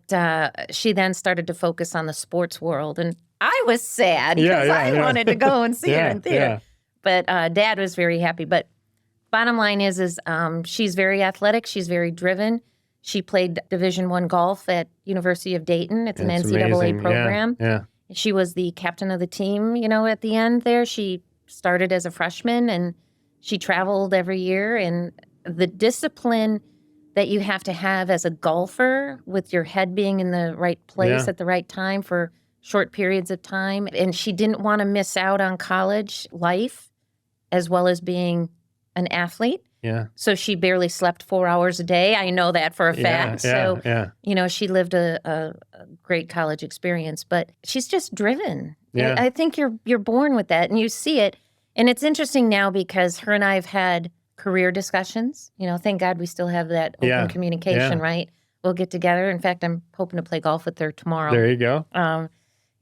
Speaker 1: she then started to focus on the sports world. And I was sad because I wanted to go and see her in theater. But Dad was very happy. But bottom line is she's very athletic. She's very driven. She played Division I golf at University of Dayton. It's an NCAA
Speaker 2: amazing.
Speaker 1: program.
Speaker 2: Yeah.
Speaker 1: She was the captain of the team, you know, at the end there. She started as a freshman, and she traveled every year. And the discipline that you have to have as a golfer, with your head being in the right place at the right time for short periods of time. And she didn't want to miss out on college life as well as being an athlete.
Speaker 2: Yeah.
Speaker 1: So she barely slept 4 hours a day. I know that for a fact. So, you know, she lived a great college experience, but she's just driven.
Speaker 2: Yeah.
Speaker 1: I think you're born with that, and you see it. And it's interesting now because her and I have had career discussions. You know, thank God we still have that open communication, right? We'll get together. In fact, I'm hoping to play golf with her tomorrow.
Speaker 2: There you go.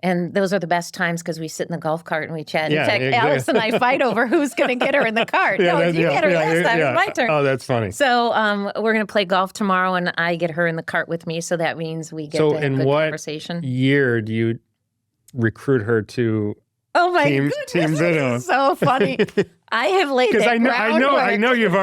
Speaker 1: And those are the best times because we sit in the golf cart and we chat.
Speaker 2: Yeah,
Speaker 1: in fact, Alex and I fight over who's going to get her in the cart. You get her last time. It's my turn.
Speaker 2: Oh, that's funny.
Speaker 1: So we're going to play golf tomorrow, and I get her in the cart with me. So that means we get to have a good conversation.
Speaker 2: So in what year do you recruit her to
Speaker 1: Team
Speaker 2: Bitto?
Speaker 1: So funny. I have laid that groundwork.
Speaker 2: I know you've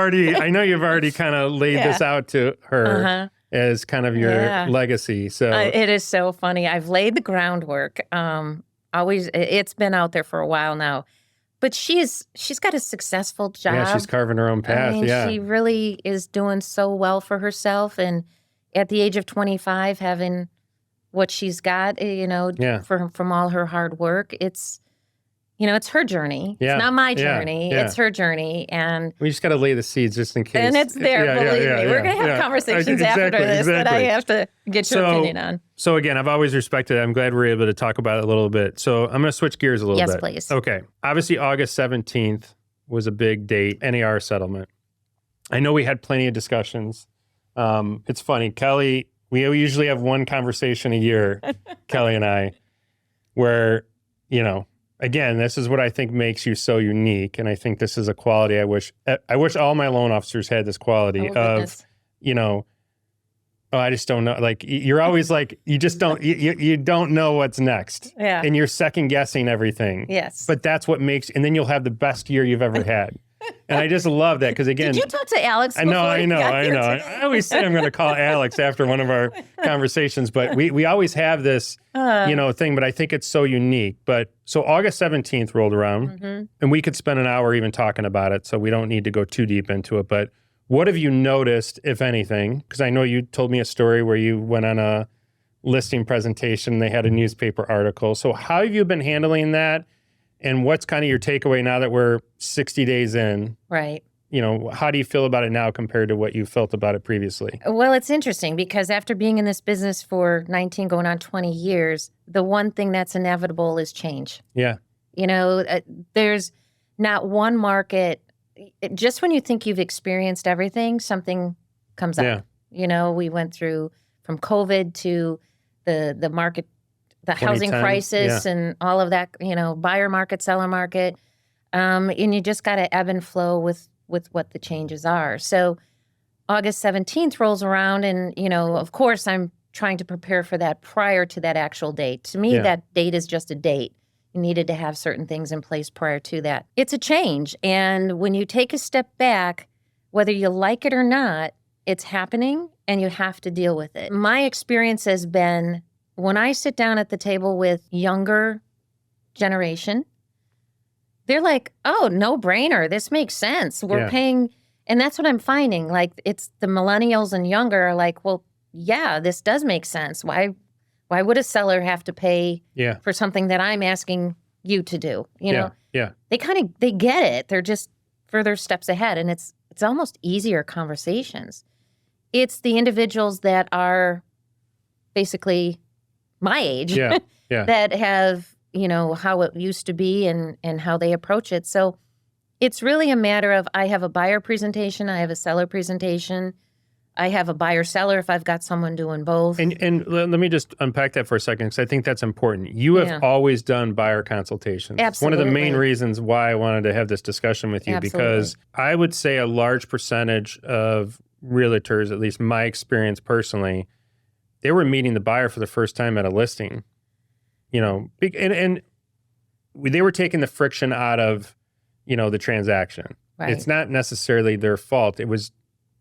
Speaker 2: already kind of laid this out to her. As kind of your legacy. So
Speaker 1: it is so funny. I've laid the groundwork. It's been out there for a while now. But she's got a successful job.
Speaker 2: Yeah, she's carving her own path.
Speaker 1: I mean, she really is doing so well for herself. And at the age of 25, having what she's got, you know, from all her hard work, it's her journey.
Speaker 2: Yeah.
Speaker 1: It's not my journey. It's her journey. And
Speaker 2: we just got to lay the seeds just in case.
Speaker 1: And it's there, believe me. We're going to have conversations after this that I have to get your opinion on.
Speaker 2: So again, I've always respected it. I'm glad we're able to talk about it a little bit. So I'm going to switch gears a little bit.
Speaker 1: Yes, please.
Speaker 2: Okay. Obviously, August 17th was a big date, NAR settlement. I know we had plenty of discussions. It's funny. Kelly, we usually have one conversation a year, Kelly and I, where, you know, again, this is what I think makes you so unique, and I think this is a quality I wish all my loan officers had this quality of, you know, I just don't know. Like, you're always like, you just don't, you don't know what's next.
Speaker 1: Yeah.
Speaker 2: And you're second guessing everything.
Speaker 1: Yes.
Speaker 2: But that's what makes, and then you'll have the best year you've ever had. And I just love that because, again,
Speaker 1: did you talk to Alex?
Speaker 2: I know. I always say I'm going to call Alex after one of our conversations, but we always have this, thing. But I think it's so unique. But so August 17th rolled around, and we could spend an hour even talking about it. So we don't need to go too deep into it. But what have you noticed, if anything? Because I know you told me a story where you went on a listing presentation. They had a newspaper article. So how have you been handling that? And what's kind of your takeaway now that we're 60 days in?
Speaker 1: Right.
Speaker 2: You know, how do you feel about it now compared to what you felt about it previously?
Speaker 1: Well, it's interesting because after being in this business for 19 going on 20 years, the one thing that's inevitable is change.
Speaker 2: Yeah.
Speaker 1: You know, there's not one market. Just when you think you've experienced everything, something comes up.
Speaker 2: Yeah.
Speaker 1: You know, we went through from COVID to the market, the housing crisis and all of that, you know, buyer market, seller market. And you just got to ebb and flow with what the changes are. So August 17th rolls around and, you know, of course, I'm trying to prepare for that prior to that actual date. To me, that date is just a date. You needed to have certain things in place prior to that. It's a change. And when you take a step back, whether you like it or not, it's happening and you have to deal with it. My experience has been when I sit down at the table with younger generation, they're like, oh, no brainer. This makes sense. We're paying. And that's what I'm finding. Like, it's the millennials and younger are like, well, yeah, this does make sense. Why would a seller have to pay for something that I'm asking you to do? You know?
Speaker 2: Yeah.
Speaker 1: They get it. They're just further steps ahead. And it's almost easier conversations. It's the individuals that are basically my age
Speaker 2: Yeah.
Speaker 1: that have, how it used to be and how they approach it. So it's really a matter of, I have a buyer presentation, I have a seller presentation, I have a buyer seller if I've got someone doing both.
Speaker 2: And let me just unpack that for a second, because I think that's important. You have always done buyer consultations.
Speaker 1: Absolutely.
Speaker 2: It's one of the main reasons why I wanted to have this discussion with you.
Speaker 1: Absolutely.
Speaker 2: Because I would say a large percentage of realtors, at least my experience personally, they were meeting the buyer for the first time at a listing, and they were taking the friction out of, the transaction.
Speaker 1: Right.
Speaker 2: It's not necessarily their fault. It was,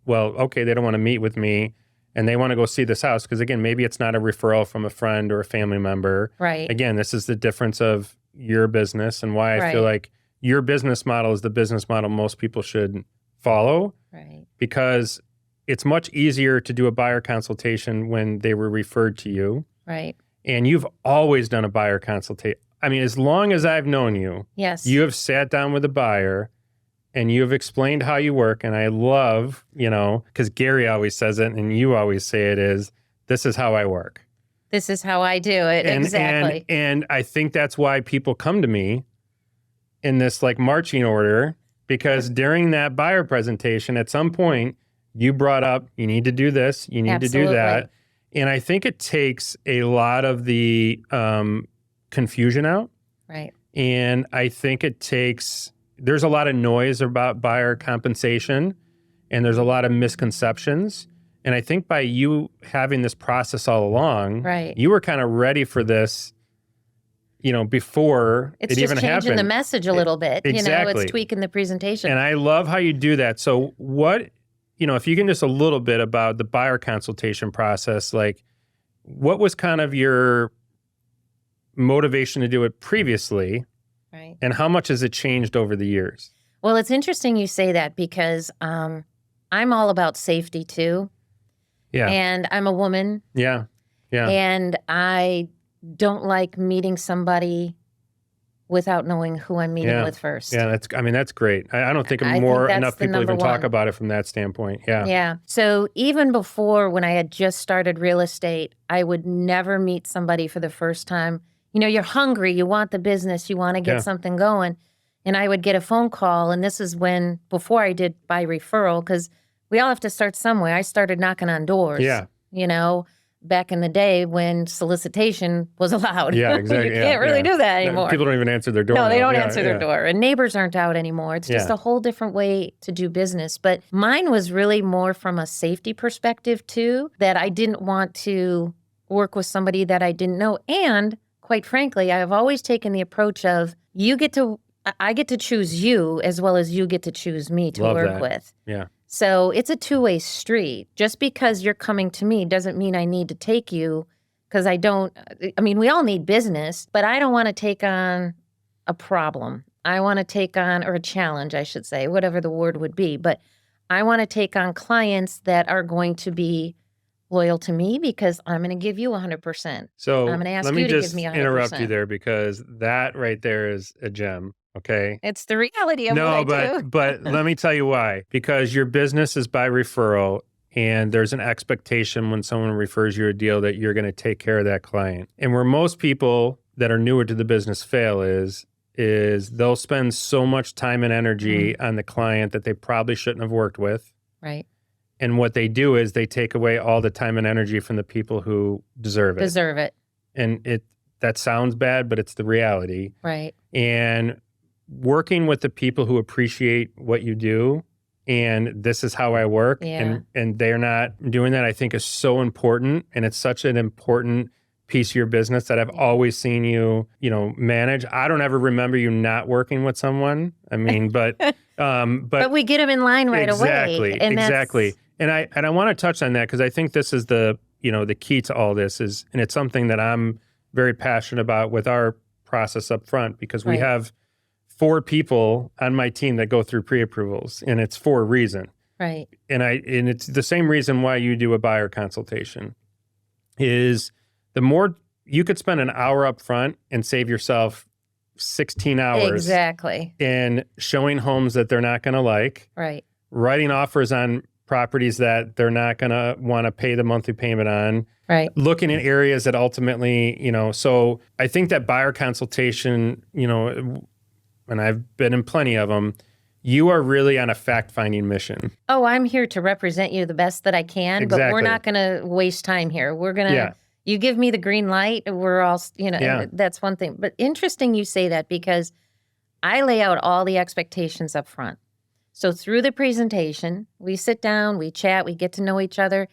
Speaker 2: well, okay, they don't want to meet with me and they want to go see this house. Because again, maybe it's not a referral from a friend or a family member.
Speaker 1: Right.
Speaker 2: Again, this is the difference of your business and why I feel like your business model is the business model most people should follow.
Speaker 1: Right.
Speaker 2: Because it's much easier to do a buyer consultation when they were referred to you.
Speaker 1: Right.
Speaker 2: And you've always done a buyer consultation. I mean, as long as I've known you,
Speaker 1: yes,
Speaker 2: you have sat down with a buyer and you have explained how you work. And I love, because Gary always says it and you always say it is, this is how I work.
Speaker 1: This is how I do it. Exactly.
Speaker 2: And I think that's why people come to me in this like marching order, because during that buyer presentation, at some point, you brought up, you need to do this, you need to do that. And I think it takes a lot of the confusion out.
Speaker 1: Right.
Speaker 2: And I think there's a lot of noise about buyer compensation and there's a lot of misconceptions. And I think by you having this process all along, you were kind of ready for this, before it even happened.
Speaker 1: It's just changing the message a little bit.
Speaker 2: Exactly.
Speaker 1: It's tweaking the presentation.
Speaker 2: And I love how you do that. So what, if you can just a little bit about the buyer consultation process, like what was kind of your motivation to do it previously?
Speaker 1: Right.
Speaker 2: And how much has it changed over the years?
Speaker 1: Well, it's interesting you say that because I'm all about safety too.
Speaker 2: Yeah.
Speaker 1: And I'm a woman.
Speaker 2: Yeah. Yeah.
Speaker 1: And I don't like meeting somebody without knowing who I'm meeting with first.
Speaker 2: Yeah, that's great. I don't think enough people even talk about it from that standpoint. Yeah.
Speaker 1: Yeah. So even before, when I had just started real estate, I would never meet somebody for the first time. You're hungry, you want the business, you want to get something going. And I would get a phone call, and this is before I did by referral, because we all have to start somewhere. I started knocking on doors.
Speaker 2: Yeah.
Speaker 1: Back in the day when solicitation was allowed.
Speaker 2: Yeah, exactly.
Speaker 1: You can't really do that anymore.
Speaker 2: People don't even answer their door.
Speaker 1: No, they don't answer their door. And neighbors aren't out anymore. It's just a whole different way to do business. But mine was really more from a safety perspective, too, that I didn't want to work with somebody that I didn't know. And quite frankly, I have always taken the approach of I get to choose you as well as you get to choose me to work with.
Speaker 2: Yeah.
Speaker 1: So it's a two-way street. Just because you're coming to me doesn't mean I need to take you, because we all need business, but I don't want to take on a problem. I want to take on, or a challenge, I should say, whatever the word would be. But I want to take on clients that are going to be loyal to me because I'm going to give you 100%.
Speaker 2: So
Speaker 1: I'm going to ask you to give me 100%.
Speaker 2: Let me just interrupt you there, because that right there is a gem. Okay.
Speaker 1: It's the reality of what I do.
Speaker 2: but let me tell you why. Because your business is by referral, and there's an expectation when someone refers you a deal that you're going to take care of that client. And where most people that are newer to the business fail is they'll spend so much time and energy on the client that they probably shouldn't have worked with.
Speaker 1: Right.
Speaker 2: And what they do is they take away all the time and energy from the people who deserve it. And that sounds bad, but it's the reality.
Speaker 1: Right.
Speaker 2: And working with the people who appreciate what you do, and this is how I work, and they're not doing that, I think is so important. And it's such an important piece of your business that I've always seen you, manage. I don't ever remember you not working with someone. I mean, but
Speaker 1: we get them in line right away.
Speaker 2: Exactly. And I want to touch on that, because I think this is the key to all this and it's something that I'm very passionate about with our process up front, because we have 4 people on my team that go through pre-approvals, and it's for a reason.
Speaker 1: Right.
Speaker 2: And it's the same reason why you do a buyer consultation is the more you could spend an hour up front and save yourself 16 hours.
Speaker 1: Exactly.
Speaker 2: In showing homes that they're not going to like.
Speaker 1: Right.
Speaker 2: Writing offers on properties that they're not going to want to pay the monthly payment on.
Speaker 1: Right.
Speaker 2: Looking at areas that ultimately, so I think that buyer consultation, and I've been in plenty of them, you are really on a fact-finding mission.
Speaker 1: Oh, I'm here to represent you the best that I can,
Speaker 2: Exactly.
Speaker 1: but we're not going to waste time here. We're going to, you give me the green light, we're all, that's one thing. But interesting you say that, because I lay out all the expectations up front. So through the presentation, we sit down, we chat, we get to know each other.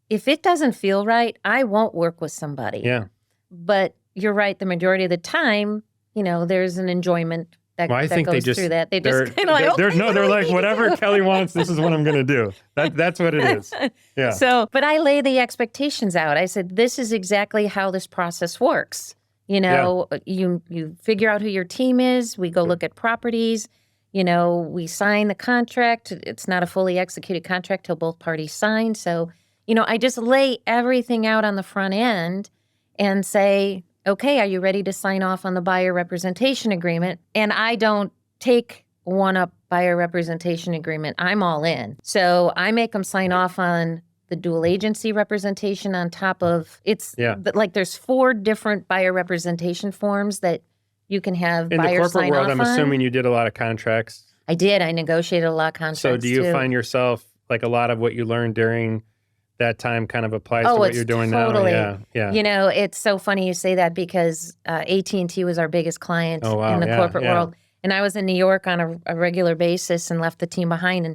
Speaker 1: If it doesn't feel right, I won't work with somebody.
Speaker 2: Yeah.
Speaker 1: But you're right, the majority of the time, there's an enjoyment that goes through that. They just kind of like,
Speaker 2: they're like, whatever Kelly wants, this is what I'm going to do. That's what it is. Yeah.
Speaker 1: So, but I lay the expectations out. I said, this is exactly how this process works. You figure out who your team is. We go look at properties. We sign the contract. It's not a fully executed contract till both parties sign. So, I just lay everything out on the front end and say, okay, are you ready to sign off on the buyer representation agreement? And I don't take one up buyer representation agreement. I'm all in. So I make them sign off on the dual agency representation on top of like there's 4 different buyer representation forms that you can have
Speaker 2: in the
Speaker 1: buyers
Speaker 2: corporate
Speaker 1: sign
Speaker 2: world.
Speaker 1: off
Speaker 2: I'm
Speaker 1: on.
Speaker 2: assuming you did a lot of contracts.
Speaker 1: I did. I negotiated a lot of contracts.
Speaker 2: So do you
Speaker 1: too.
Speaker 2: find yourself like a lot of what you learned during that time kind of applies to what you're doing
Speaker 1: totally.
Speaker 2: now? Yeah.
Speaker 1: It's so funny you say that, because AT&T was our biggest client in the corporate world. And I was in New York on a regular basis and left the team behind.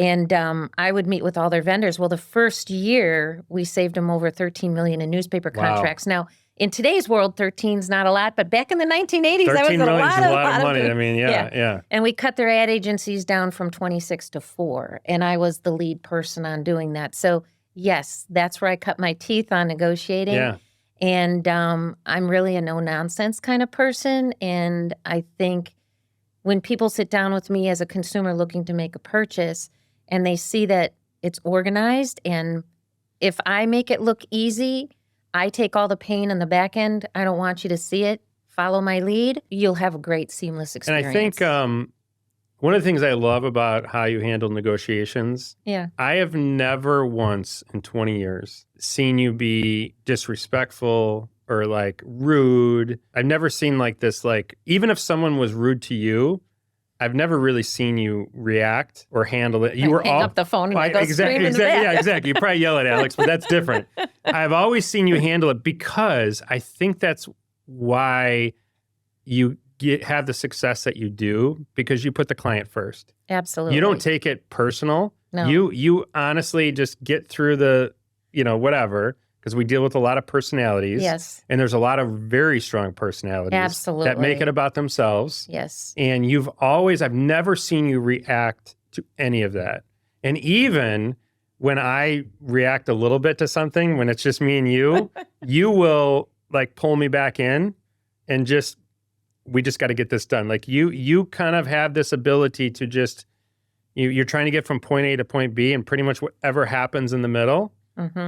Speaker 1: And I would meet with all their vendors. Well, the first year, we saved them over $13 million in newspaper contracts. Now, in today's world, 13's not a lot, but back in the 1980s, that was a lot of
Speaker 2: money. I mean, yeah.
Speaker 1: And we cut their ad agencies down from 26 to 4. And I was the lead person on doing that. So, yes, that's where I cut my teeth on negotiating.
Speaker 2: Yeah.
Speaker 1: And I'm really a no-nonsense kind of person. And I think when people sit down with me as a consumer looking to make a purchase and they see that it's organized, and if I make it look easy, I take all the pain on the back end. I don't want you to see it. Follow my lead. You'll have a great, seamless experience.
Speaker 2: And I think one of the things I love about how you handle negotiations, I have never once in 20 years seen you be disrespectful or like rude. I've never seen like this, like even if someone was rude to you, I've never really seen you react or handle it. You were
Speaker 1: hang up the phone and go scream in the back.
Speaker 2: Yeah, exactly. You probably yell at Alex, but that's different. I've always seen you handle it because I think that's why you have the success that you do, because you put the client first.
Speaker 1: Absolutely.
Speaker 2: You don't take it personal.
Speaker 1: No.
Speaker 2: You honestly just get through the, whatever, because we deal with a lot of personalities.
Speaker 1: Yes.
Speaker 2: And there's a lot of very strong personalities.
Speaker 1: Absolutely.
Speaker 2: That make it about themselves.
Speaker 1: Yes.
Speaker 2: And I've never seen you react to any of that. And even when I react a little bit to something, when it's just me and you, you will like pull me back in and we just got to get this done. Like you kind of have this ability to just, you're trying to get from point A to point B, and pretty much whatever happens in the middle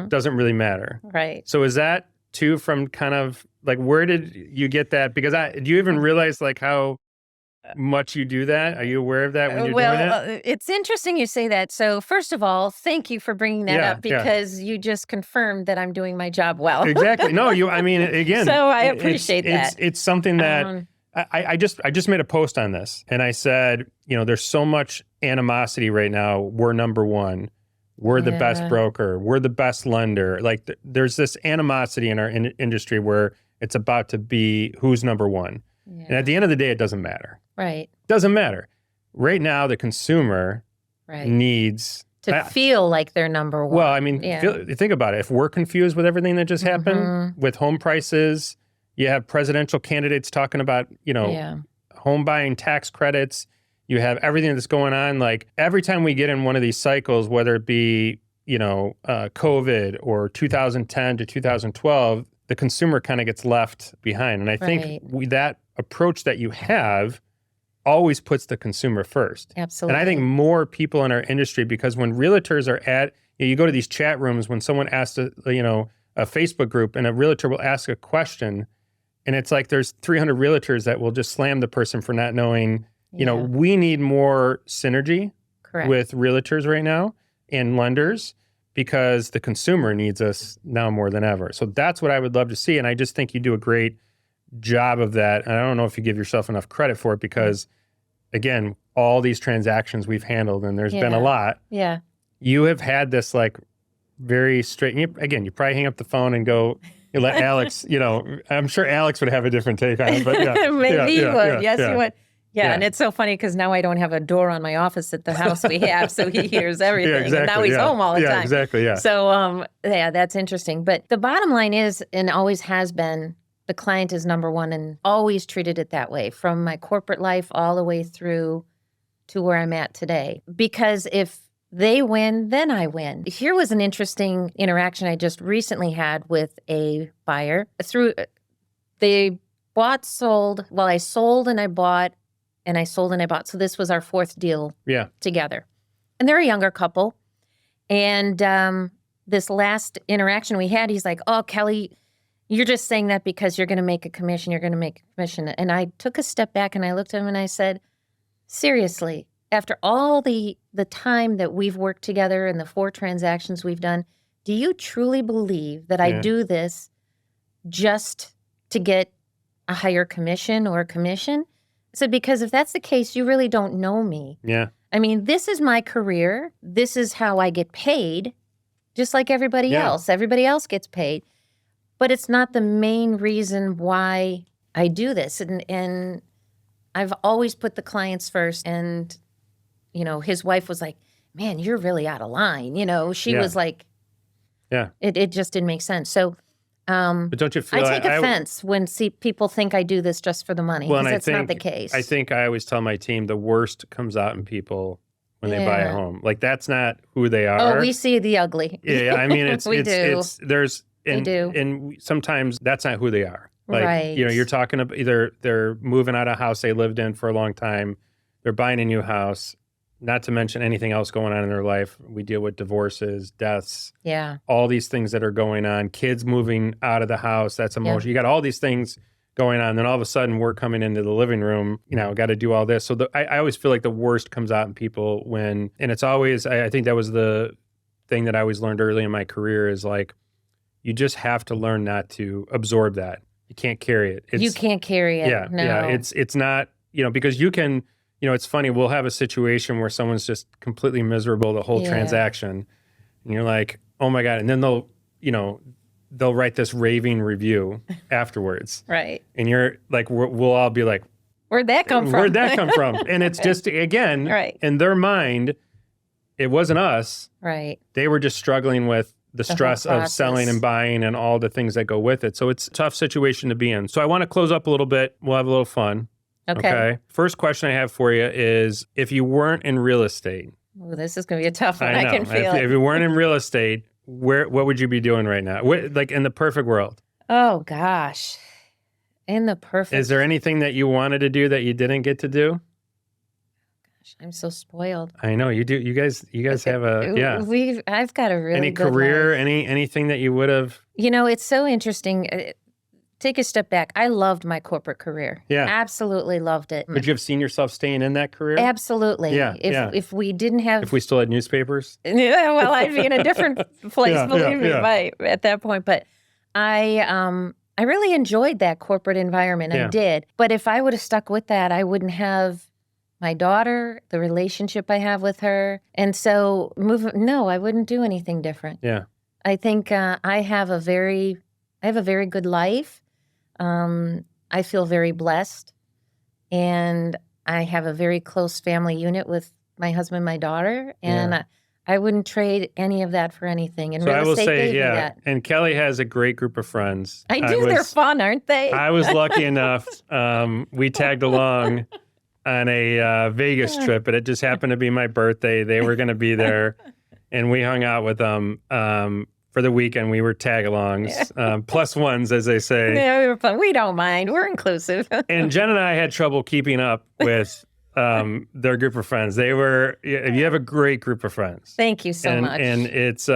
Speaker 2: doesn't really matter.
Speaker 1: Right.
Speaker 2: So is that too from kind of like, where did you get that? Because do you even realize like how much you do that? Are you aware of that when you're doing it?
Speaker 1: It's interesting you say that. So first of all, thank you for bringing that up, because you just confirmed that I'm doing my job well.
Speaker 2: Exactly. No, again.
Speaker 1: So I appreciate that.
Speaker 2: It's something that I just made a post on this, and I said, there's so much animosity right now. We're number one. We're the best broker. We're the best lender. Like there's this animosity in our industry where it's about to be who's number one. Yeah. And at the end of the day, it doesn't matter.
Speaker 1: Right.
Speaker 2: Doesn't matter. Right now, the consumer needs
Speaker 1: to feel like they're number one.
Speaker 2: Well, I mean, think about it. If we're confused with everything that just happened with home prices, you have presidential candidates talking about, home buying tax credits. You have everything that's going on. Like every time we get in one of these cycles, whether it be, COVID or 2010 to 2012, the consumer kind of gets left behind. And I think that approach that you have always puts the consumer first.
Speaker 1: Absolutely.
Speaker 2: And I think more people in our industry, because when realtors are you go to these chat rooms, when someone asks a Facebook group and a realtor will ask a question, and it's like there's 300 realtors that will just slam the person for not knowing, we need more synergy with realtors right now. and lenders because the consumer needs us now more than ever. So that's what I would love to see. And I just think you do a great job of that. And I don't know if you give yourself enough credit for it because, again, all these transactions we've handled, and there's been a lot.
Speaker 1: Yeah.
Speaker 2: You have had this like very straight, you probably hang up the phone and go, you let Alex, I'm sure Alex would have a different take on it, but
Speaker 1: Maybe he would. Yes, he would. Yeah, and it's so funny because now I don't have a door on my office at the house we have, so he hears everything.
Speaker 2: Exactly,
Speaker 1: and now he's home all the time.
Speaker 2: Exactly, yeah.
Speaker 1: So, that's interesting. But the bottom line is, and always has been, the client is number one and always treated it that way from my corporate life all the way through to where I'm at today. Because if they win, then I win. Here was an interesting interaction I just recently had with a buyer. They bought, sold. Well, I sold and I bought. And I sold and I bought. So this was our fourth deal together. And they're a younger couple. And this last interaction we had, he's like, oh, Kelly, you're just saying that because you're going to make a commission. You're going to make a commission. And I took a step back and I looked at him and I said, seriously, after all the time that we've worked together and the 4 transactions we've done, do you truly believe that I do this just to get a higher commission or a commission? I said, because if that's the case, you really don't know me.
Speaker 2: Yeah.
Speaker 1: I mean, this is my career. This is how I get paid, just like everybody else. Everybody else gets paid. But it's not the main reason why I do this. And I've always put the clients first. And, his wife was like, man, you're really out of line. She was like, it just didn't make sense. So,
Speaker 2: but don't you feel
Speaker 1: I take offense when people think I do this just for the money, because that's not the case.
Speaker 2: I think I always tell my team the worst comes out in people when they buy a home. Like, that's not who they are.
Speaker 1: Oh, we see the ugly.
Speaker 2: Yeah, I mean,
Speaker 1: We do.
Speaker 2: And sometimes that's not who they are. Like,
Speaker 1: right.
Speaker 2: You're talking about either they're moving out of a house they lived in for a long time, they're buying a new house, not to mention anything else going on in their life. We deal with divorces, deaths, all these things that are going on, kids moving out of the house, that's emotion. You got all these things going on. Then all of a sudden we're coming into the living room, got to do all this. So I always feel like the worst comes out in people and it's always, I think that was the thing that I always learned early in my career is like, you just have to learn not to absorb that. You can't carry it.
Speaker 1: You can't carry it.
Speaker 2: Yeah.
Speaker 1: No.
Speaker 2: Yeah. It's not, because you can, it's funny. We'll have a situation where someone's just completely miserable the whole transaction. And you're like, oh my God. And then they'll write this raving review afterwards.
Speaker 1: Right.
Speaker 2: And you're like, we'll all be like,
Speaker 1: where'd that come from?
Speaker 2: Where'd that come from? And it's just, again, in their mind, it wasn't us.
Speaker 1: Right.
Speaker 2: They were just struggling with the stress of selling and buying and all the things that go with it. So it's a tough situation to be in. So I want to close up a little bit. We'll have a little fun. Okay. First question I have for you is, if you weren't in real estate.
Speaker 1: Oh, this is going to be a tough one.
Speaker 2: I know.
Speaker 1: I can feel it.
Speaker 2: If you weren't in real estate, what would you be doing right now? Like in the perfect world?
Speaker 1: Oh, gosh. In the perfect.
Speaker 2: Is there anything that you wanted to do that you didn't get to do?
Speaker 1: I'm so spoiled.
Speaker 2: I know you do. You guys have
Speaker 1: I've got a really good
Speaker 2: career,
Speaker 1: life.
Speaker 2: anything that you would have.
Speaker 1: It's so interesting. Take a step back. I loved my corporate career.
Speaker 2: Yeah,
Speaker 1: absolutely loved it.
Speaker 2: Would you have seen yourself staying in that career?
Speaker 1: Absolutely.
Speaker 2: Yeah.
Speaker 1: If we didn't have,
Speaker 2: if we still had newspapers.
Speaker 1: Yeah, well, I'd be in a different place. Believe me, at that point. But I really enjoyed that corporate environment. I did. But if I would have stuck with that, I wouldn't have my daughter, the relationship I have with her. And so I wouldn't do anything different.
Speaker 2: Yeah.
Speaker 1: I think I have a very good life. I feel very blessed. And I have a very close family unit with my husband, my daughter. And I wouldn't trade any of that for anything. And
Speaker 2: so
Speaker 1: real
Speaker 2: I will
Speaker 1: estate
Speaker 2: say,
Speaker 1: gave me that.
Speaker 2: And Kelly has a great group of friends.
Speaker 1: I do. They're fun, aren't they?
Speaker 2: I was lucky enough. We tagged along on a Vegas trip, but it just happened to be my birthday. They were going to be there, and we hung out with them for the weekend. We were tag-alongs, plus ones, as they say.
Speaker 1: Yeah, we were fun. We don't mind. We're inclusive.
Speaker 2: And Jen and I had trouble keeping up with their group of friends. You have a great group of friends.
Speaker 1: Thank you so much.
Speaker 2: And it's,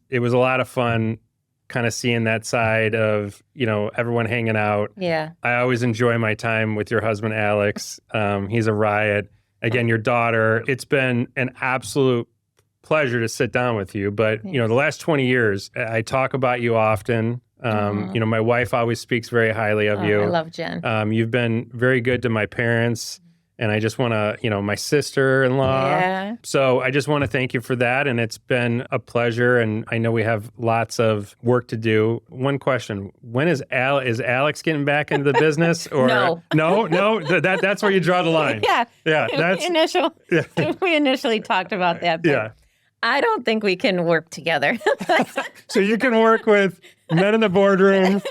Speaker 2: it was a lot of fun kind of seeing that side of, everyone hanging out.
Speaker 1: Yeah.
Speaker 2: I always enjoy my time with your husband, Alex. He's a riot. Again, your daughter. It's been an absolute pleasure to sit down with you. But, the last 20 years, I talk about you often. My wife always speaks very highly of you.
Speaker 1: I love Jen.
Speaker 2: You've been very good to my parents. And I just want to, my sister-in-law.
Speaker 1: Yeah.
Speaker 2: So I just want to thank you for that. And it's been a pleasure. And I know we have lots of work to do. One question: when is Alex getting back into the business? Or
Speaker 1: No.
Speaker 2: No. That's where you draw the line.
Speaker 1: Yeah.
Speaker 2: That's
Speaker 1: We initially talked about that. But
Speaker 2: yeah.
Speaker 1: I don't think we can work together.
Speaker 2: So you can work with men in the boardroom,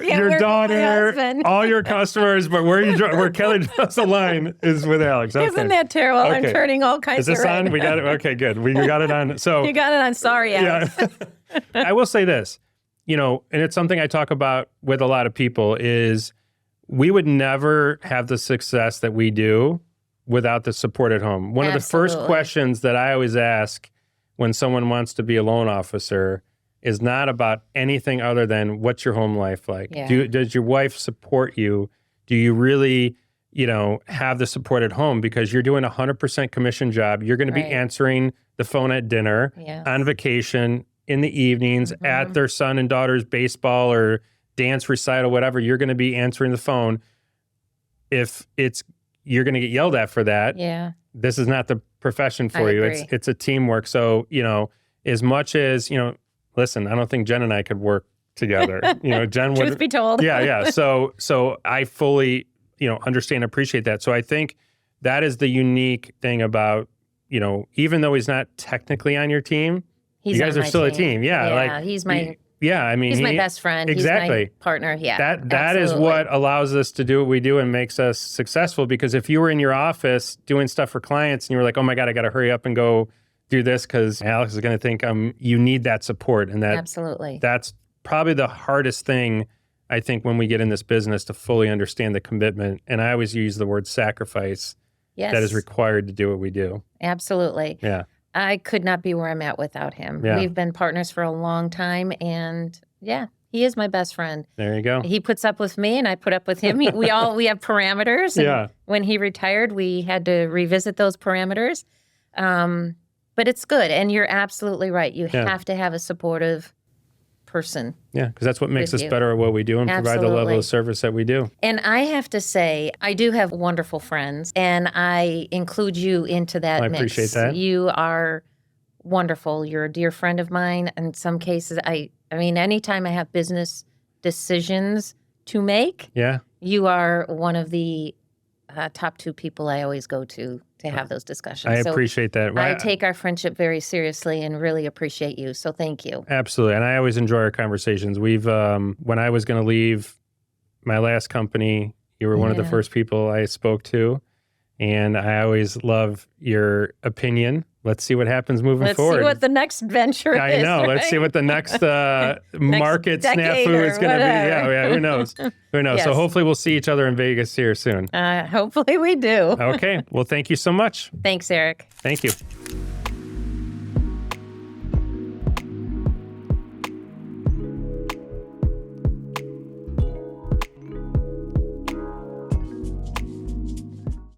Speaker 2: your daughter, all your customers, but where Kelly draws the line is with Alex. Okay.
Speaker 1: Isn't that terrible? Okay. I'm turning all kinds of
Speaker 2: Is this on? We got it. Okay, good. We got it on. So
Speaker 1: you got it on. Sorry, Alex.
Speaker 2: Yeah. I will say this, and it's something I talk about with a lot of people, is we would never have the success that we do without the support at home. One of the first questions that I always ask when someone wants to be a loan officer is not about anything other than, what's your home life like?
Speaker 1: Yeah.
Speaker 2: Does your wife support you? Do you really, have the support at home? Because you're doing a 100% commission job. You're going to be answering the phone at dinner, on vacation, in the evenings, at their son and daughter's baseball or dance recital, whatever. You're going to be answering the phone. If you're going to get yelled at for that.
Speaker 1: Yeah.
Speaker 2: This is not the profession for you.
Speaker 1: Agree.
Speaker 2: It's a teamwork. So, as much as, listen, I don't think Jen and I could work together. Jen would.
Speaker 1: Truth be told.
Speaker 2: Yeah. So I fully, understand, appreciate that. So I think that is the unique thing about, even though he's not technically on your team, you guys are still a team. Yeah.
Speaker 1: He's my.
Speaker 2: Yeah,
Speaker 1: he's my best friend.
Speaker 2: Exactly.
Speaker 1: He's my partner. Yeah.
Speaker 2: That is what allows us to do what we do and makes us successful. Because if you were in your office doing stuff for clients and you were like, oh my God, I got to hurry up and go do this because Alex is going to think you need that support. And that's probably the hardest thing, I think, when we get in this business, to fully understand the commitment. And I always use the word sacrifice that is required to do what we do.
Speaker 1: Absolutely.
Speaker 2: Yeah.
Speaker 1: I could not be where I'm at without him.
Speaker 2: Yeah.
Speaker 1: We've been partners for a long time, and he is my best friend.
Speaker 2: There you go.
Speaker 1: He puts up with me, and I put up with him. We have parameters. And when he retired, we had to revisit those parameters. But it's good, and you're absolutely right. You have to have a supportive person.
Speaker 2: Yeah, because that's what makes us better at what we do and provide the level of service that we do.
Speaker 1: And I have to say, I do have wonderful friends, and I include you into that mix.
Speaker 2: I appreciate that.
Speaker 1: You are wonderful. You're a dear friend of mine. In some cases, I mean, anytime I have business decisions to make, you are one of the top two people I always go to have those discussions.
Speaker 2: I appreciate that.
Speaker 1: I take our friendship very seriously and really appreciate you. So thank you.
Speaker 2: Absolutely. And I always enjoy our conversations. We've, when I was going to leave my last company, you were one of the first people I spoke to. And I always love your opinion. Let's see what happens moving forward.
Speaker 1: Let's see what the next venture is.
Speaker 2: I know. Right? Let's see what the next market snafu is going to be. Yeah. Who knows? Who knows? Yes. So hopefully we'll see each other in Vegas here soon.
Speaker 1: Hopefully we do.
Speaker 2: Okay. Well, thank you so much.
Speaker 1: Thanks, Eric.
Speaker 2: Thank you.